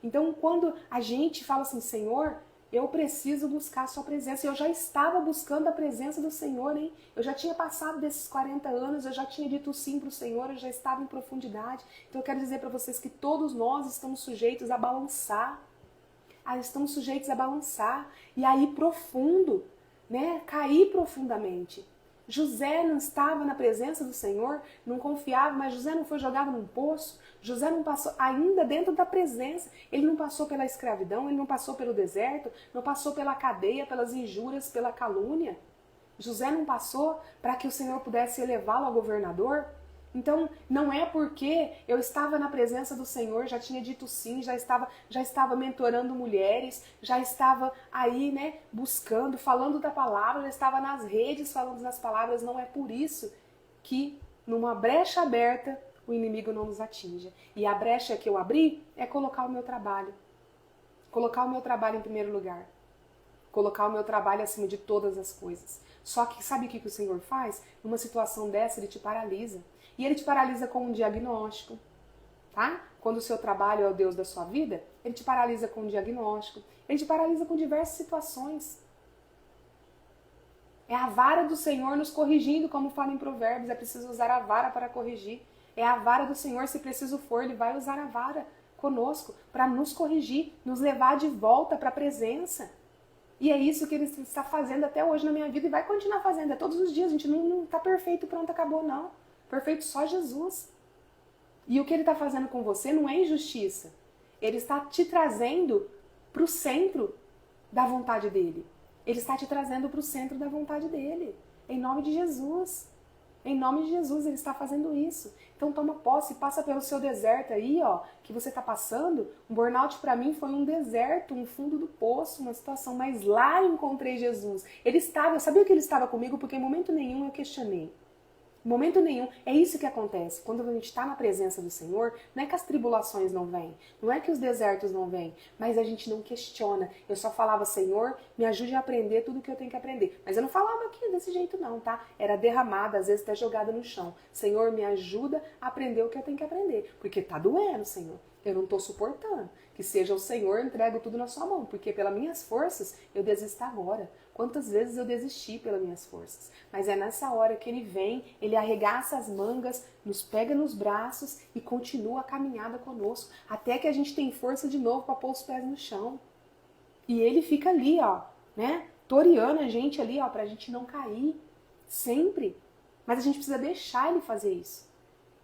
Então quando a gente fala assim, Senhor, eu preciso buscar a sua presença. Eu já estava buscando a presença do Senhor, hein? Eu já tinha passado desses 40 anos, eu já tinha dito sim para o Senhor, eu já estava em profundidade. Então eu quero dizer para vocês que todos nós estamos sujeitos a balançar. Estamos sujeitos a balançar e a ir profundo, né? Cair profundamente. José não estava na presença do Senhor, não confiava, mas José não foi jogado num poço. José não passou, ainda dentro da presença, ele não passou pela escravidão, ele não passou pelo deserto, não passou pela cadeia, pelas injúrias, pela calúnia. José não passou para que o Senhor pudesse elevá-lo a governador. Então, não é porque eu estava na presença do Senhor, já tinha dito sim, já estava mentorando mulheres, já estava aí, né, buscando, falando da palavra, já estava nas redes falando das palavras, não é por isso que numa brecha aberta o inimigo não nos atinja. E a brecha que eu abri é colocar o meu trabalho. Colocar o meu trabalho em primeiro lugar. Colocar o meu trabalho acima de todas as coisas. Só que sabe o que o Senhor faz? Numa situação dessa, ele te paralisa. E ele te paralisa com um diagnóstico, tá? Quando o seu trabalho é o Deus da sua vida, ele te paralisa com um diagnóstico. Ele te paralisa com diversas situações. É a vara do Senhor nos corrigindo, como fala em Provérbios. É preciso usar a vara para corrigir. É a vara do Senhor, se preciso for, ele vai usar a vara conosco para nos corrigir, nos levar de volta para a presença. E é isso que ele está fazendo até hoje na minha vida e vai continuar fazendo. É todos os dias, a gente não está perfeito, pronto, acabou, não. Perfeito só Jesus. E o que ele está fazendo com você não é injustiça. Ele está te trazendo para o centro da vontade dele. Ele está te trazendo para o centro da vontade dele. Em nome de Jesus. Em nome de Jesus, ele está fazendo isso. Então toma posse, passa pelo seu deserto aí, ó, que você está passando. Um burnout para mim foi um deserto, um fundo do poço, uma situação. Mas lá eu encontrei Jesus. Ele estava, eu sabia que ele estava comigo porque em momento nenhum eu questionei. Em momento nenhum. É isso que acontece. Quando a gente está na presença do Senhor, não é que as tribulações não vêm, não é que os desertos não vêm, mas a gente não questiona. Eu só falava, Senhor, me ajude a aprender tudo o que eu tenho que aprender. Mas eu não falava aqui desse jeito não, tá? Era derramada, às vezes até jogada no chão. Senhor, me ajuda a aprender o que eu tenho que aprender. Porque tá doendo, Senhor. Eu não tô suportando. Que seja o Senhor, eu entrego tudo na sua mão. Porque pelas minhas forças, eu desisto agora. Quantas vezes eu desisti pelas minhas forças. Mas é nessa hora que ele vem, ele arregaça as mangas, nos pega nos braços e continua a caminhada conosco. Até que a gente tem força de novo para pôr os pés no chão. E ele fica ali, ó, né? Toreando a gente ali, ó, pra gente não cair. Sempre. Mas a gente precisa deixar ele fazer isso.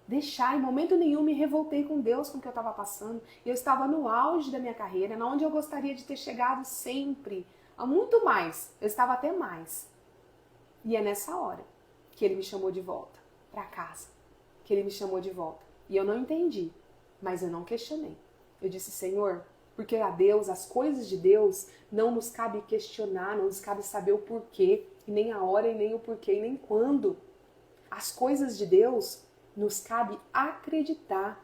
Deixar, em momento nenhum me revoltei com Deus com o que eu estava passando. Eu estava no auge da minha carreira, onde eu gostaria de ter chegado sempre. Há muito mais, eu estava até mais. E é nessa hora que ele me chamou de volta para casa. Que ele me chamou de volta. E eu não entendi, mas eu não questionei. Eu disse, Senhor, porque a Deus, as coisas de Deus, não nos cabe questionar, não nos cabe saber o porquê, e nem a hora, e nem o porquê, e nem quando. As coisas de Deus nos cabe acreditar.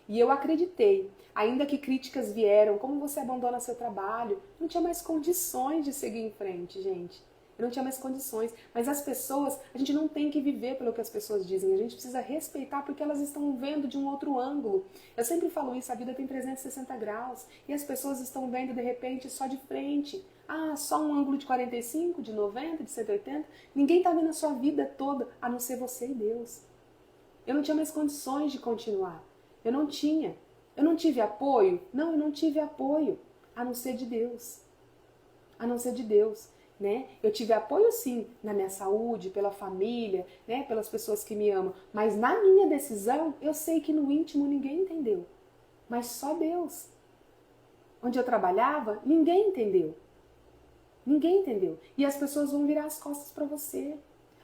E eu acreditei. Ainda que críticas vieram, como você abandona seu trabalho, não tinha mais condições de seguir em frente, gente. Eu não tinha mais condições. Mas as pessoas, a gente não tem que viver pelo que as pessoas dizem. A gente precisa respeitar porque elas estão vendo de um outro ângulo. Eu sempre falo isso, a vida tem 360 graus. E as pessoas estão vendo, de repente, só de frente. Ah, só um ângulo de 45, de 90, de 180. Ninguém está vendo a sua vida toda, a não ser você e Deus. Eu não tinha mais condições de continuar. Eu não tinha. Eu não tive apoio? Não, eu não tive apoio. A não ser de Deus. A não ser de Deus. Né? Eu tive apoio sim na minha saúde, pela família, né? Pelas pessoas que me amam. Mas na minha decisão, eu sei que no íntimo ninguém entendeu. Mas só Deus. Onde eu trabalhava, ninguém entendeu. Ninguém entendeu. E as pessoas vão virar as costas para você.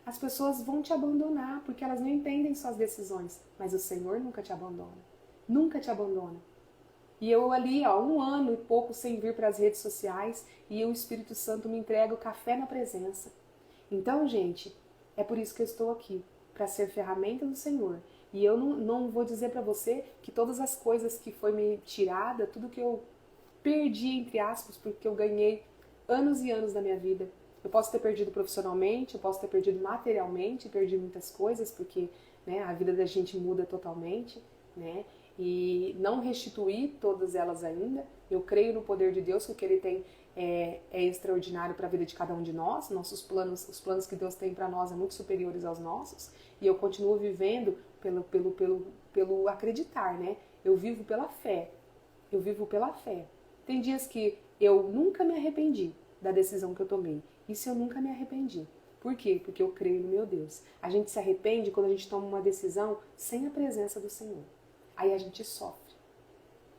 As pessoas vão te abandonar, porque elas não entendem suas decisões. Mas o Senhor nunca te abandona. Nunca te abandona. E eu ali, ó, 1 ano e pouco sem vir para as redes sociais, e o Espírito Santo me entrega o café na presença. Então, gente, é por isso que eu estou aqui, para ser ferramenta do Senhor. E eu não vou dizer para você que todas as coisas que foi me tirada, tudo que eu perdi, entre aspas, porque eu ganhei anos e anos da minha vida. Eu posso ter perdido profissionalmente, eu posso ter perdido materialmente, perdi muitas coisas, porque né, a vida da gente muda totalmente, né? E não restituir todas elas ainda. Eu creio no poder de Deus, que o que Ele tem é extraordinário para a vida de cada um de nós. Nossos planos, os planos que Deus tem para nós são muito superiores aos nossos. E eu continuo vivendo pelo acreditar, né? Eu vivo pela fé. Eu vivo pela fé. Tem dias que eu nunca me arrependi da decisão que eu tomei. Isso eu nunca me arrependi. Por quê? Porque eu creio no meu Deus. A gente se arrepende quando a gente toma uma decisão sem a presença do Senhor. Aí a gente sofre.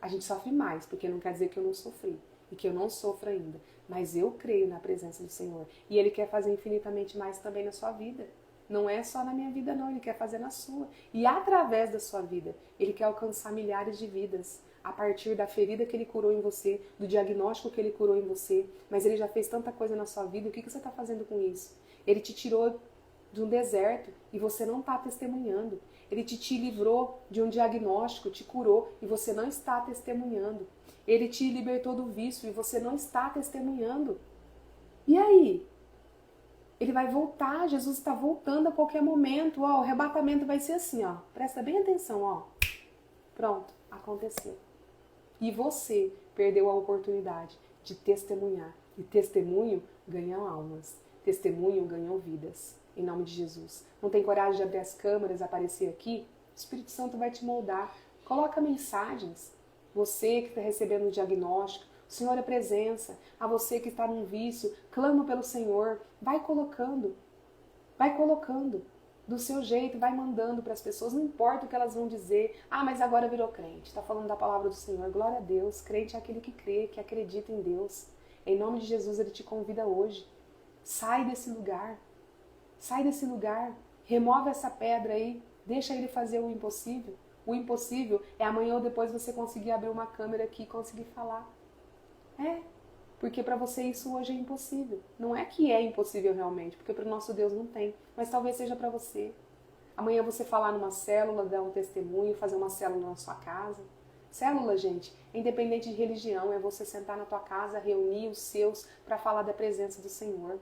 A gente sofre mais, porque não quer dizer que eu não sofri e que eu não sofro ainda. Mas eu creio na presença do Senhor. E Ele quer fazer infinitamente mais também na sua vida. Não é só na minha vida, não. Ele quer fazer na sua. E através da sua vida, Ele quer alcançar milhares de vidas. A partir da ferida que Ele curou em você, do diagnóstico que Ele curou em você. Mas Ele já fez tanta coisa na sua vida. O que você está fazendo com isso? Ele te tirou de um deserto e você não está testemunhando. Ele te livrou de um diagnóstico, te curou e você não está testemunhando. Ele te libertou do vício e você não está testemunhando. E aí? Ele vai voltar, Jesus está voltando a qualquer momento. Ó, o arrebatamento vai ser assim, ó. Presta bem atenção, ó. Pronto, aconteceu. E você perdeu a oportunidade de testemunhar. E testemunho ganha almas. Testemunho ganham vidas. Em nome de Jesus. Não tem coragem de abrir as câmeras, aparecer aqui? O Espírito Santo vai te moldar. Coloca mensagens. Você que está recebendo um diagnóstico, o Senhor é presença. A você que está num vício, clama pelo Senhor. Vai colocando. Vai colocando. Do seu jeito, vai mandando para as pessoas. Não importa o que elas vão dizer. Ah, mas agora virou crente. Está falando da palavra do Senhor. Glória a Deus. Crente é aquele que crê, que acredita em Deus. Em nome de Jesus, Ele te convida hoje. Sai desse lugar. Sai desse lugar. Remove essa pedra aí. Deixa Ele fazer o impossível. O impossível é amanhã ou depois você conseguir abrir uma câmera aqui e conseguir falar. Porque para você isso hoje é impossível. Não é que é impossível realmente, porque para o nosso Deus não tem. Mas talvez seja para você. Amanhã você falar numa célula, dar um testemunho, fazer uma célula na sua casa. Célula, gente, independente de religião, é você sentar na tua casa, reunir os seus para falar da presença do Senhor.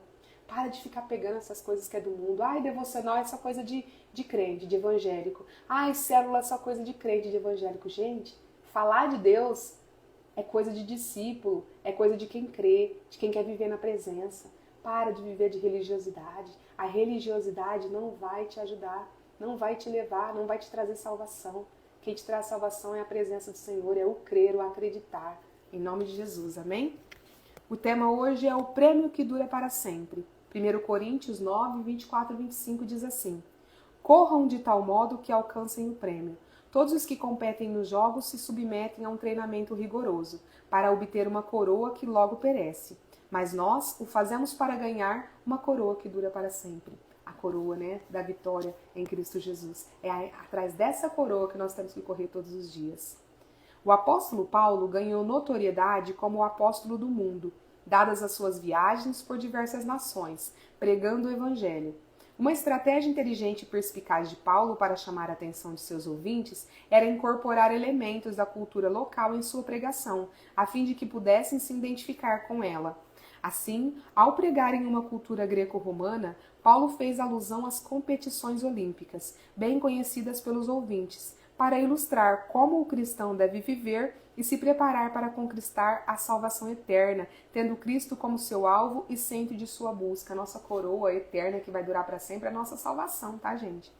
Para de ficar pegando essas coisas que é do mundo. Ai, devocional é só coisa de crente, de evangélico. Ai, célula é só coisa de crente, de evangélico. Gente, falar de Deus é coisa de discípulo, é coisa de quem crê, de quem quer viver na presença. Para de viver de religiosidade. A religiosidade não vai te ajudar, não vai te levar, não vai te trazer salvação. Quem te traz salvação é a presença do Senhor, é o crer, o acreditar. Em nome de Jesus, amém? O tema hoje é o prêmio que dura para sempre. 1 Coríntios 9, 24 e 25 diz assim: corram de tal modo que alcancem o prêmio. Todos os que competem nos jogos se submetem a um treinamento rigoroso, para obter uma coroa que logo perece. Mas nós o fazemos para ganhar uma coroa que dura para sempre. A coroa, né, da vitória em Cristo Jesus. É atrás dessa coroa que nós temos que correr todos os dias. O apóstolo Paulo ganhou notoriedade como o apóstolo do mundo, dadas as suas viagens por diversas nações, pregando o evangelho. Uma estratégia inteligente e perspicaz de Paulo para chamar a atenção de seus ouvintes era incorporar elementos da cultura local em sua pregação, a fim de que pudessem se identificar com ela. Assim, ao pregar em uma cultura greco-romana, Paulo fez alusão às competições olímpicas, bem conhecidas pelos ouvintes, para ilustrar como o cristão deve viver e se preparar para conquistar a salvação eterna, tendo Cristo como seu alvo e centro de sua busca, a nossa coroa eterna que vai durar para sempre, a nossa salvação, tá, gente?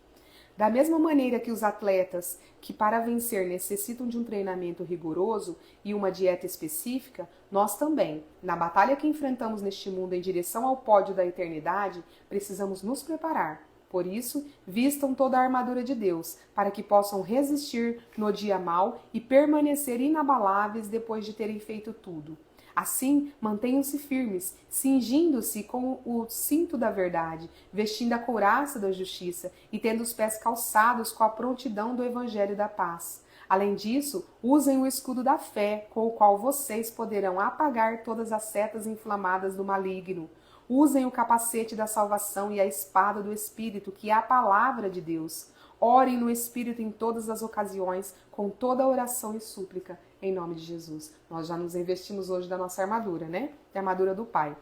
Da mesma maneira que os atletas que para vencer necessitam de um treinamento rigoroso e uma dieta específica, nós também, na batalha que enfrentamos neste mundo em direção ao pódio da eternidade, precisamos nos preparar. Por isso, vistam toda a armadura de Deus, para que possam resistir no dia mau e permanecer inabaláveis depois de terem feito tudo. Assim, mantenham-se firmes, cingindo-se com o cinto da verdade, vestindo a couraça da justiça e tendo os pés calçados com a prontidão do evangelho da paz. Além disso, usem o escudo da fé, com o qual vocês poderão apagar todas as setas inflamadas do maligno. Usem o capacete da salvação e a espada do Espírito, que é a palavra de Deus. Orem no Espírito em todas as ocasiões, com toda oração e súplica, em nome de Jesus. Nós já nos investimos hoje da nossa armadura, né? Da armadura do Pai.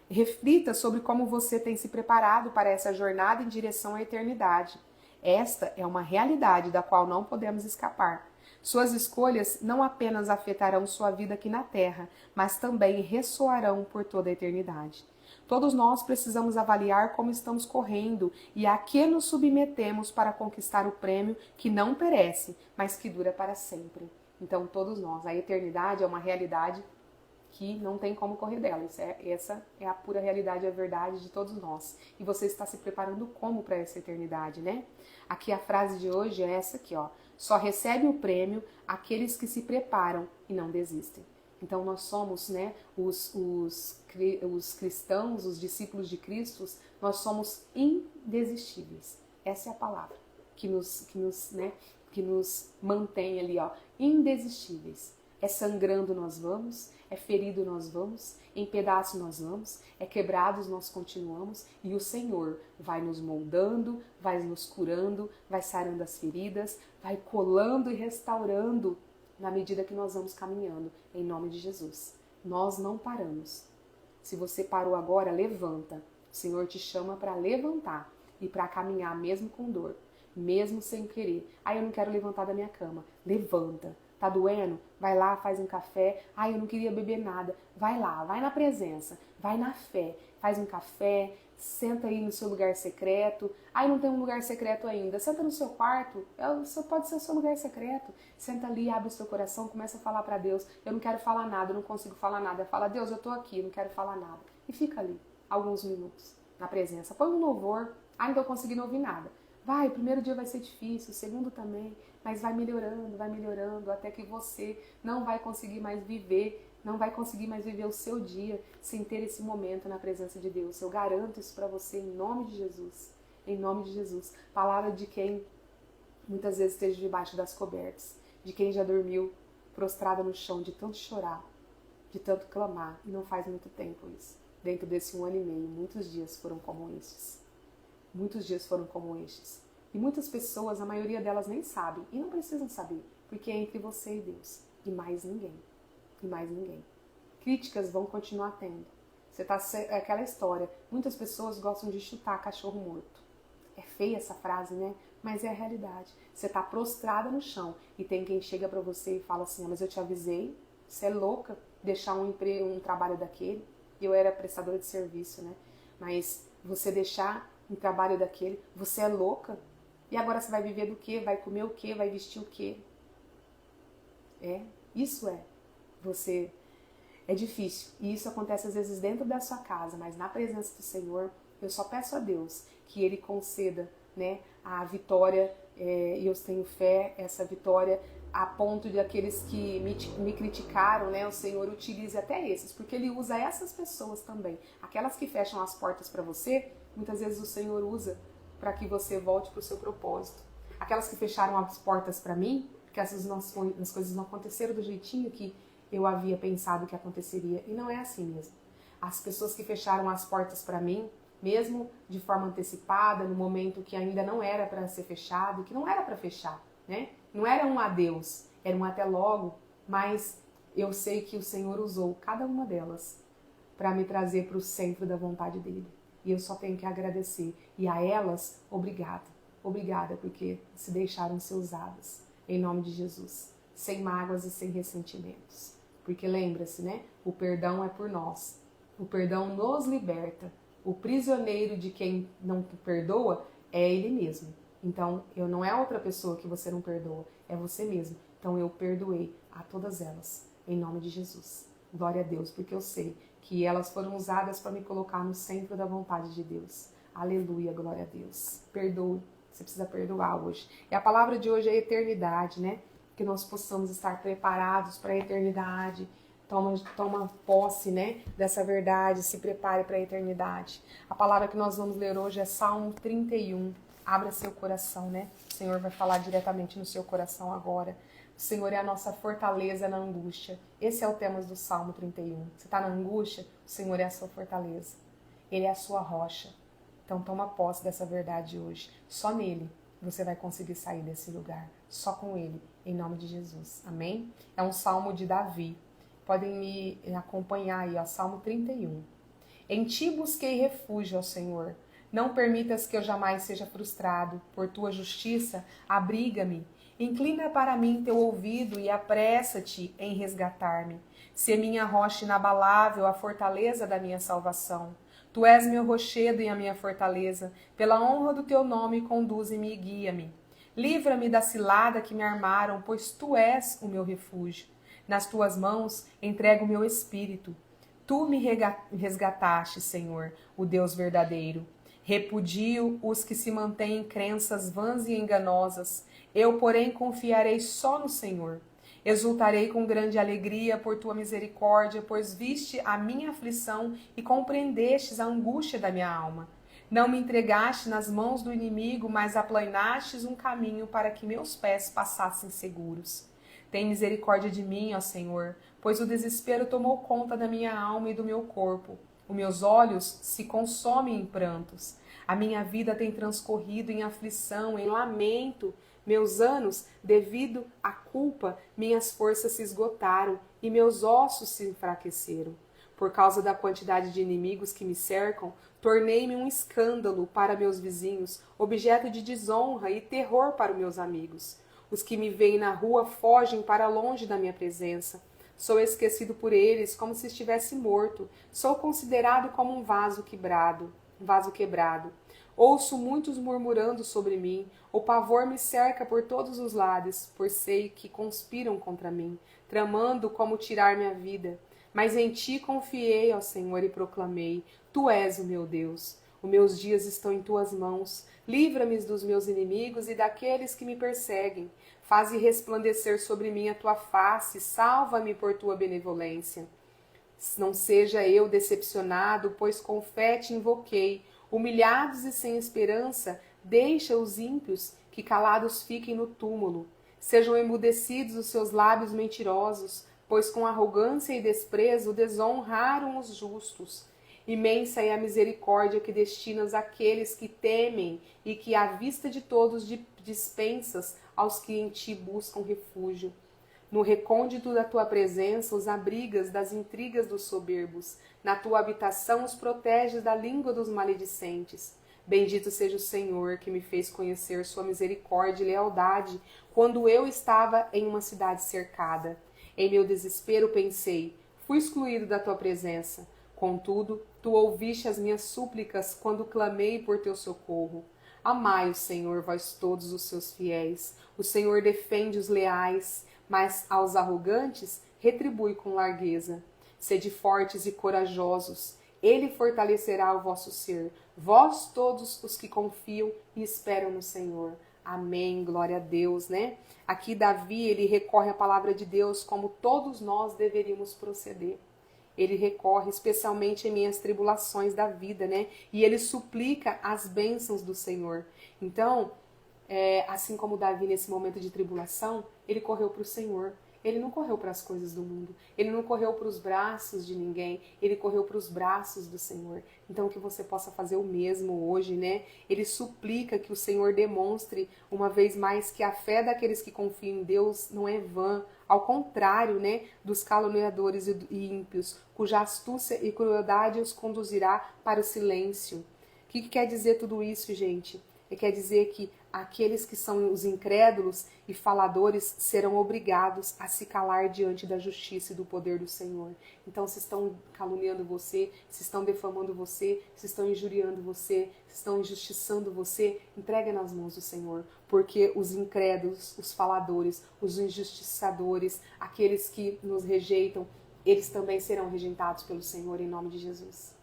Reflita sobre como você tem se preparado para essa jornada em direção à eternidade. Esta é uma realidade da qual não podemos escapar. Suas escolhas não apenas afetarão sua vida aqui na Terra, mas também ressoarão por toda a eternidade. Todos nós precisamos avaliar como estamos correndo e a que nos submetemos para conquistar o prêmio que não perece, mas que dura para sempre. Então, todos nós, a eternidade é uma realidade que não tem como correr dela. Essa é a pura realidade, a verdade de todos nós. E você está se preparando como para essa eternidade, né? Aqui a frase de hoje é essa aqui, ó. Só recebe o prêmio aqueles que se preparam e não desistem. Então nós somos, né, os cristãos, os discípulos de Cristo, nós somos indesistíveis. Essa é a palavra que nos mantém ali, ó, indesistíveis. É sangrando nós vamos, é ferido nós vamos, em pedaços nós vamos, é quebrados nós continuamos e o Senhor vai nos moldando, vai nos curando, vai sarando as feridas, vai colando e restaurando na medida que nós vamos caminhando, em nome de Jesus. Nós não paramos. Se você parou agora, levanta. O Senhor te chama para levantar e para caminhar mesmo com dor, mesmo sem querer. Eu não quero levantar da minha cama. Levanta. Tá doendo? Vai lá, faz um café. Eu não queria beber nada. Vai lá, vai na presença, vai na fé. Faz um café, senta aí no seu lugar secreto. Não tem um lugar secreto ainda. Senta no seu quarto, só pode ser o seu lugar secreto. Senta ali, abre o seu coração, começa a falar para Deus. Eu não quero falar nada, eu não consigo falar nada. Fala, Deus, eu tô aqui, não quero falar nada. E fica ali, alguns minutos, na presença. Põe um louvor. Não tô conseguindo ouvir nada. Vai, o primeiro dia vai ser difícil, o segundo também, mas vai melhorando, até que você não vai conseguir mais viver o seu dia sem ter esse momento na presença de Deus. Eu garanto isso para você em nome de Jesus. Em nome de Jesus. Palavra de quem muitas vezes esteja debaixo das cobertas, de quem já dormiu prostrada no chão de tanto chorar, de tanto clamar, e não faz muito tempo isso. Dentro desse 1 ano e meio, muitos dias foram como estes. Muitos dias foram como estes. E muitas pessoas, a maioria delas nem sabem. E não precisam saber. Porque é entre você e Deus. E mais ninguém. E mais ninguém. Críticas vão continuar tendo. É aquela história. Muitas pessoas gostam de chutar cachorro morto. É feia essa frase, né? Mas é a realidade. Você tá prostrada no chão. E tem quem chega pra você e fala assim, mas eu te avisei. Você é louca deixar um trabalho daquele. Eu era prestadora de serviço, né? Mas você deixar um trabalho daquele, você é louca? E agora você vai viver do quê? Vai comer o quê? Vai vestir o quê? Isso você é difícil. E isso acontece às vezes dentro da sua casa, mas na presença do Senhor, eu só peço a Deus que Ele conceda, né, a vitória, e eu tenho fé, essa vitória, a ponto de aqueles que me criticaram, né, o Senhor utilize até esses, porque Ele usa essas pessoas também. Aquelas que fecham as portas para você, muitas vezes o Senhor usa para que você volte para o seu propósito. Aquelas que fecharam as portas para mim, porque as coisas não aconteceram do jeitinho que eu havia pensado que aconteceria. E não é assim mesmo. As pessoas que fecharam as portas para mim, mesmo de forma antecipada, no momento que ainda não era para ser fechado, que não era para fechar, né? Não era um adeus, era um até logo, mas eu sei que o Senhor usou cada uma delas para me trazer para o centro da vontade dele. E eu só tenho que agradecer. E a elas, obrigada. Obrigada porque se deixaram ser usadas. Em nome de Jesus. Sem mágoas e sem ressentimentos. Porque lembra-se, né? O perdão é por nós. O perdão nos liberta. O prisioneiro de quem não perdoa é ele mesmo. Então, não é outra pessoa que você não perdoa. É você mesmo. Então, eu perdoei a todas elas. Em nome de Jesus. Glória a Deus. Porque eu sei que elas foram usadas para me colocar no centro da vontade de Deus. Aleluia, glória a Deus. Perdoe, você precisa perdoar hoje. E a palavra de hoje é eternidade, né? Que nós possamos estar preparados para a eternidade. Toma posse, né, dessa verdade, se prepare para a eternidade. A palavra que nós vamos ler hoje é Salmo 31. Abra seu coração, né? O Senhor vai falar diretamente no seu coração agora. O Senhor é a nossa fortaleza na angústia. Esse é o tema do Salmo 31. Você está na angústia? O Senhor é a sua fortaleza. Ele é a sua rocha. Então toma posse dessa verdade hoje. Só nele você vai conseguir sair desse lugar. Só com ele, em nome de Jesus. Amém? É um salmo de Davi. Podem me acompanhar aí, ó, Salmo 31. Em ti busquei refúgio, ó Senhor. Não permitas que eu jamais seja frustrado. Por tua justiça, abriga-me Inclina para mim teu ouvido e apressa-te em resgatar-me. Sê minha rocha inabalável, a fortaleza da minha salvação. Tu és meu rochedo e a minha fortaleza. Pela honra do teu nome, conduze-me e guia-me. Livra-me da cilada que me armaram, pois tu és o meu refúgio. Nas tuas mãos entrego o meu espírito. Tu me resgataste, Senhor, o Deus verdadeiro. Repudio os que se mantêm em crenças vãs e enganosas. Eu, porém, confiarei só no Senhor. Exultarei com grande alegria por tua misericórdia, pois viste a minha aflição e compreendestes a angústia da minha alma. Não me entregaste nas mãos do inimigo, mas aplanastes um caminho para que meus pés passassem seguros. Tem misericórdia de mim, ó Senhor, pois o desespero tomou conta da minha alma e do meu corpo. Os meus olhos se consomem em prantos. A minha vida tem transcorrido em aflição, em lamento. Meus anos, devido à culpa, minhas forças se esgotaram e meus ossos se enfraqueceram. Por causa da quantidade de inimigos que me cercam, tornei-me um escândalo para meus vizinhos, objeto de desonra e terror para os meus amigos. Os que me veem na rua fogem para longe da minha presença. Sou esquecido por eles como se estivesse morto. Sou considerado como um vaso quebrado. Ouço muitos murmurando sobre mim. O pavor me cerca por todos os lados, por sei que conspiram contra mim, tramando como tirar minha vida. Mas em ti confiei, ó Senhor, e proclamei: Tu és o meu Deus. Os meus dias estão em tuas mãos. Livra-me dos meus inimigos e daqueles que me perseguem. Faze resplandecer sobre mim a tua face, salva-me por tua benevolência. Não seja eu decepcionado, pois com fé te invoquei. Humilhados e sem esperança, deixa os ímpios, que calados fiquem no túmulo. Sejam emudecidos os seus lábios mentirosos, pois com arrogância e desprezo desonraram os justos. Imensa é a misericórdia que destinas àqueles que temem e que à vista de todos dispensas aos que em ti buscam refúgio. No recôndito da tua presença os abrigas das intrigas dos soberbos. Na tua habitação os proteges da língua dos maledicentes. Bendito seja o Senhor, que me fez conhecer sua misericórdia e lealdade quando eu estava em uma cidade cercada. Em meu desespero pensei, fui excluído da tua presença. Contudo, tu ouviste as minhas súplicas quando clamei por teu socorro. Amai o Senhor, vós todos os seus fiéis. O Senhor defende os leais, mas aos arrogantes retribui com largueza. Sede fortes e corajosos. Ele fortalecerá o vosso ser. Vós todos os que confiam e esperam no Senhor. Amém, glória a Deus, né? Aqui Davi, ele recorre à palavra de Deus como todos nós deveríamos proceder. Ele recorre especialmente em minhas tribulações da vida, né? E ele suplica as bênçãos do Senhor. Então, assim como Davi nesse momento de tribulação, ele correu para o Senhor. Ele não correu para as coisas do mundo. Ele não correu para os braços de ninguém. Ele correu para os braços do Senhor. Então que você possa fazer o mesmo hoje, né? Ele suplica que o Senhor demonstre uma vez mais que a fé daqueles que confiam em Deus não é vã. Ao contrário, né, dos caluniadores e ímpios, cuja astúcia e crueldade os conduzirá para o silêncio. O que quer dizer tudo isso, gente? Quer dizer que aqueles que são os incrédulos e faladores serão obrigados a se calar diante da justiça e do poder do Senhor. Então, se estão caluniando você, se estão defamando você, se estão injuriando você, se estão injustiçando você, entrega nas mãos do Senhor. Porque os incrédulos, os faladores, os injustiçadores, aqueles que nos rejeitam, eles também serão rejeitados pelo Senhor em nome de Jesus.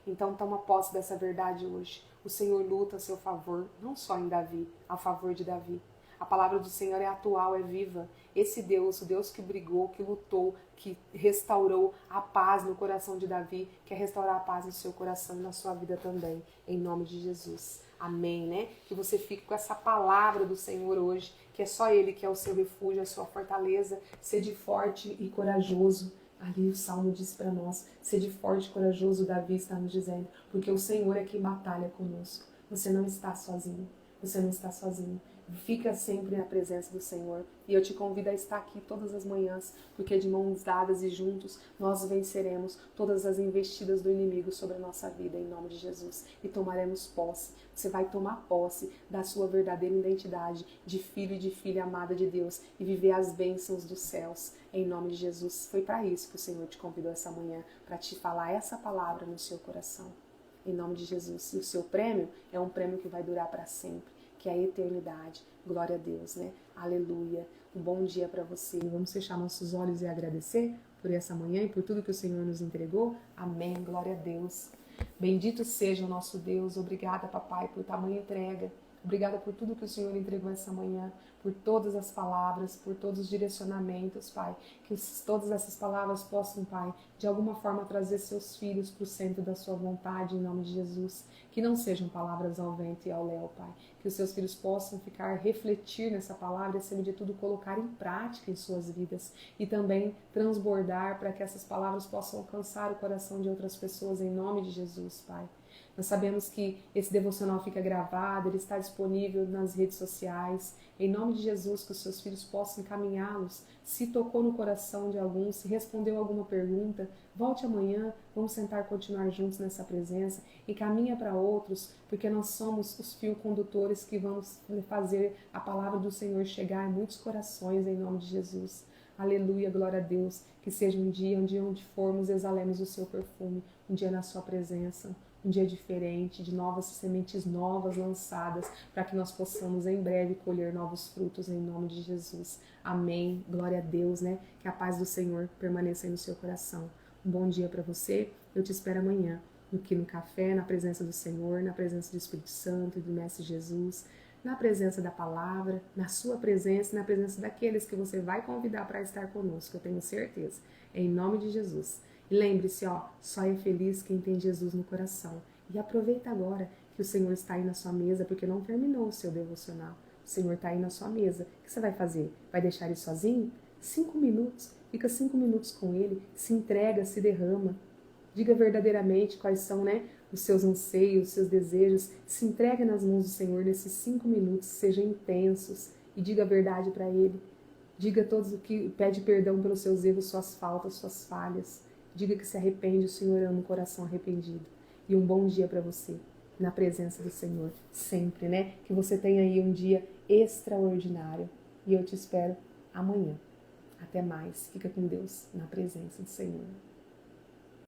Então, toma posse dessa verdade hoje. O Senhor luta a seu favor, não só em Davi, a favor de Davi. A palavra do Senhor é atual, é viva. Esse Deus, o Deus que brigou, que lutou, que restaurou a paz no coração de Davi, quer restaurar a paz no seu coração e na sua vida também, em nome de Jesus. Amém, né? Que você fique com essa palavra do Senhor hoje, que é só Ele que é o seu refúgio, a sua fortaleza. Sede forte e corajoso. Ali o Salmo diz para nós, sede forte e corajoso, Davi está nos dizendo, porque o Senhor é quem batalha conosco. Você não está sozinho, você não está sozinho. Fica sempre na presença do Senhor. E eu te convido a estar aqui todas as manhãs, porque de mãos dadas e juntos nós venceremos todas as investidas do inimigo sobre a nossa vida, em nome de Jesus. E tomaremos posse. Você vai tomar posse da sua verdadeira identidade de filho e de filha amada de Deus e viver as bênçãos dos céus, em nome de Jesus. Foi para isso que o Senhor te convidou essa manhã, para te falar essa palavra no seu coração, em nome de Jesus. E o seu prêmio é um prêmio que vai durar para sempre, que é a eternidade. Glória a Deus, né? Aleluia. Um bom dia para você. Vamos fechar nossos olhos e agradecer por essa manhã e por tudo que o Senhor nos entregou. Amém. Glória a Deus. Bendito seja o nosso Deus. Obrigada, papai, por tamanha entrega. Obrigada por tudo que o Senhor entregou essa manhã, por todas as palavras, por todos os direcionamentos, Pai. Que todas essas palavras possam, Pai, de alguma forma trazer seus filhos para o centro da sua vontade, em nome de Jesus. Que não sejam palavras ao vento e ao léu, Pai. Que os seus filhos possam refletir nessa palavra e, acima de tudo, colocar em prática em suas vidas. E também transbordar para que essas palavras possam alcançar o coração de outras pessoas, em nome de Jesus, Pai. Nós sabemos que esse devocional fica gravado, ele está disponível nas redes sociais. Em nome de Jesus, que os seus filhos possam encaminhá-los. Se tocou no coração de algum, se respondeu alguma pergunta, volte amanhã, vamos sentar e continuar juntos nessa presença. E caminha para outros, porque nós somos os fios condutores que vamos fazer a palavra do Senhor chegar em muitos corações, em nome de Jesus. Aleluia, glória a Deus. Que seja um dia onde formos, exalemos o seu perfume, um dia na sua presença. Um dia diferente, de novas sementes novas lançadas, para que nós possamos em breve colher novos frutos em nome de Jesus. Amém. Glória a Deus, né? Que a paz do Senhor permaneça aí no seu coração. Um bom dia para você. Eu te espero amanhã aqui no café, na presença do Senhor, na presença do Espírito Santo e do Mestre Jesus, na presença da palavra, na sua presença e na presença daqueles que você vai convidar para estar conosco, eu tenho certeza. Em nome de Jesus. E lembre-se, só é feliz quem tem Jesus no coração. E aproveita agora que o Senhor está aí na sua mesa, porque não terminou o seu devocional. O Senhor está aí na sua mesa. O que você vai fazer? Vai deixar ele sozinho? 5 minutos. Fica 5 minutos com ele. Se entrega, se derrama. Diga verdadeiramente quais são, os seus anseios, os seus desejos. Se entrega nas mãos do Senhor nesses 5 minutos. Sejam intensos e diga a verdade para ele. Diga todos o que pede perdão pelos seus erros, suas faltas, suas falhas. Diga que se arrepende, o Senhor ama um coração arrependido. E um bom dia para você, na presença do Senhor, sempre, né? Que você tenha aí um dia extraordinário. E eu te espero amanhã. Até mais. Fica com Deus, na presença do Senhor.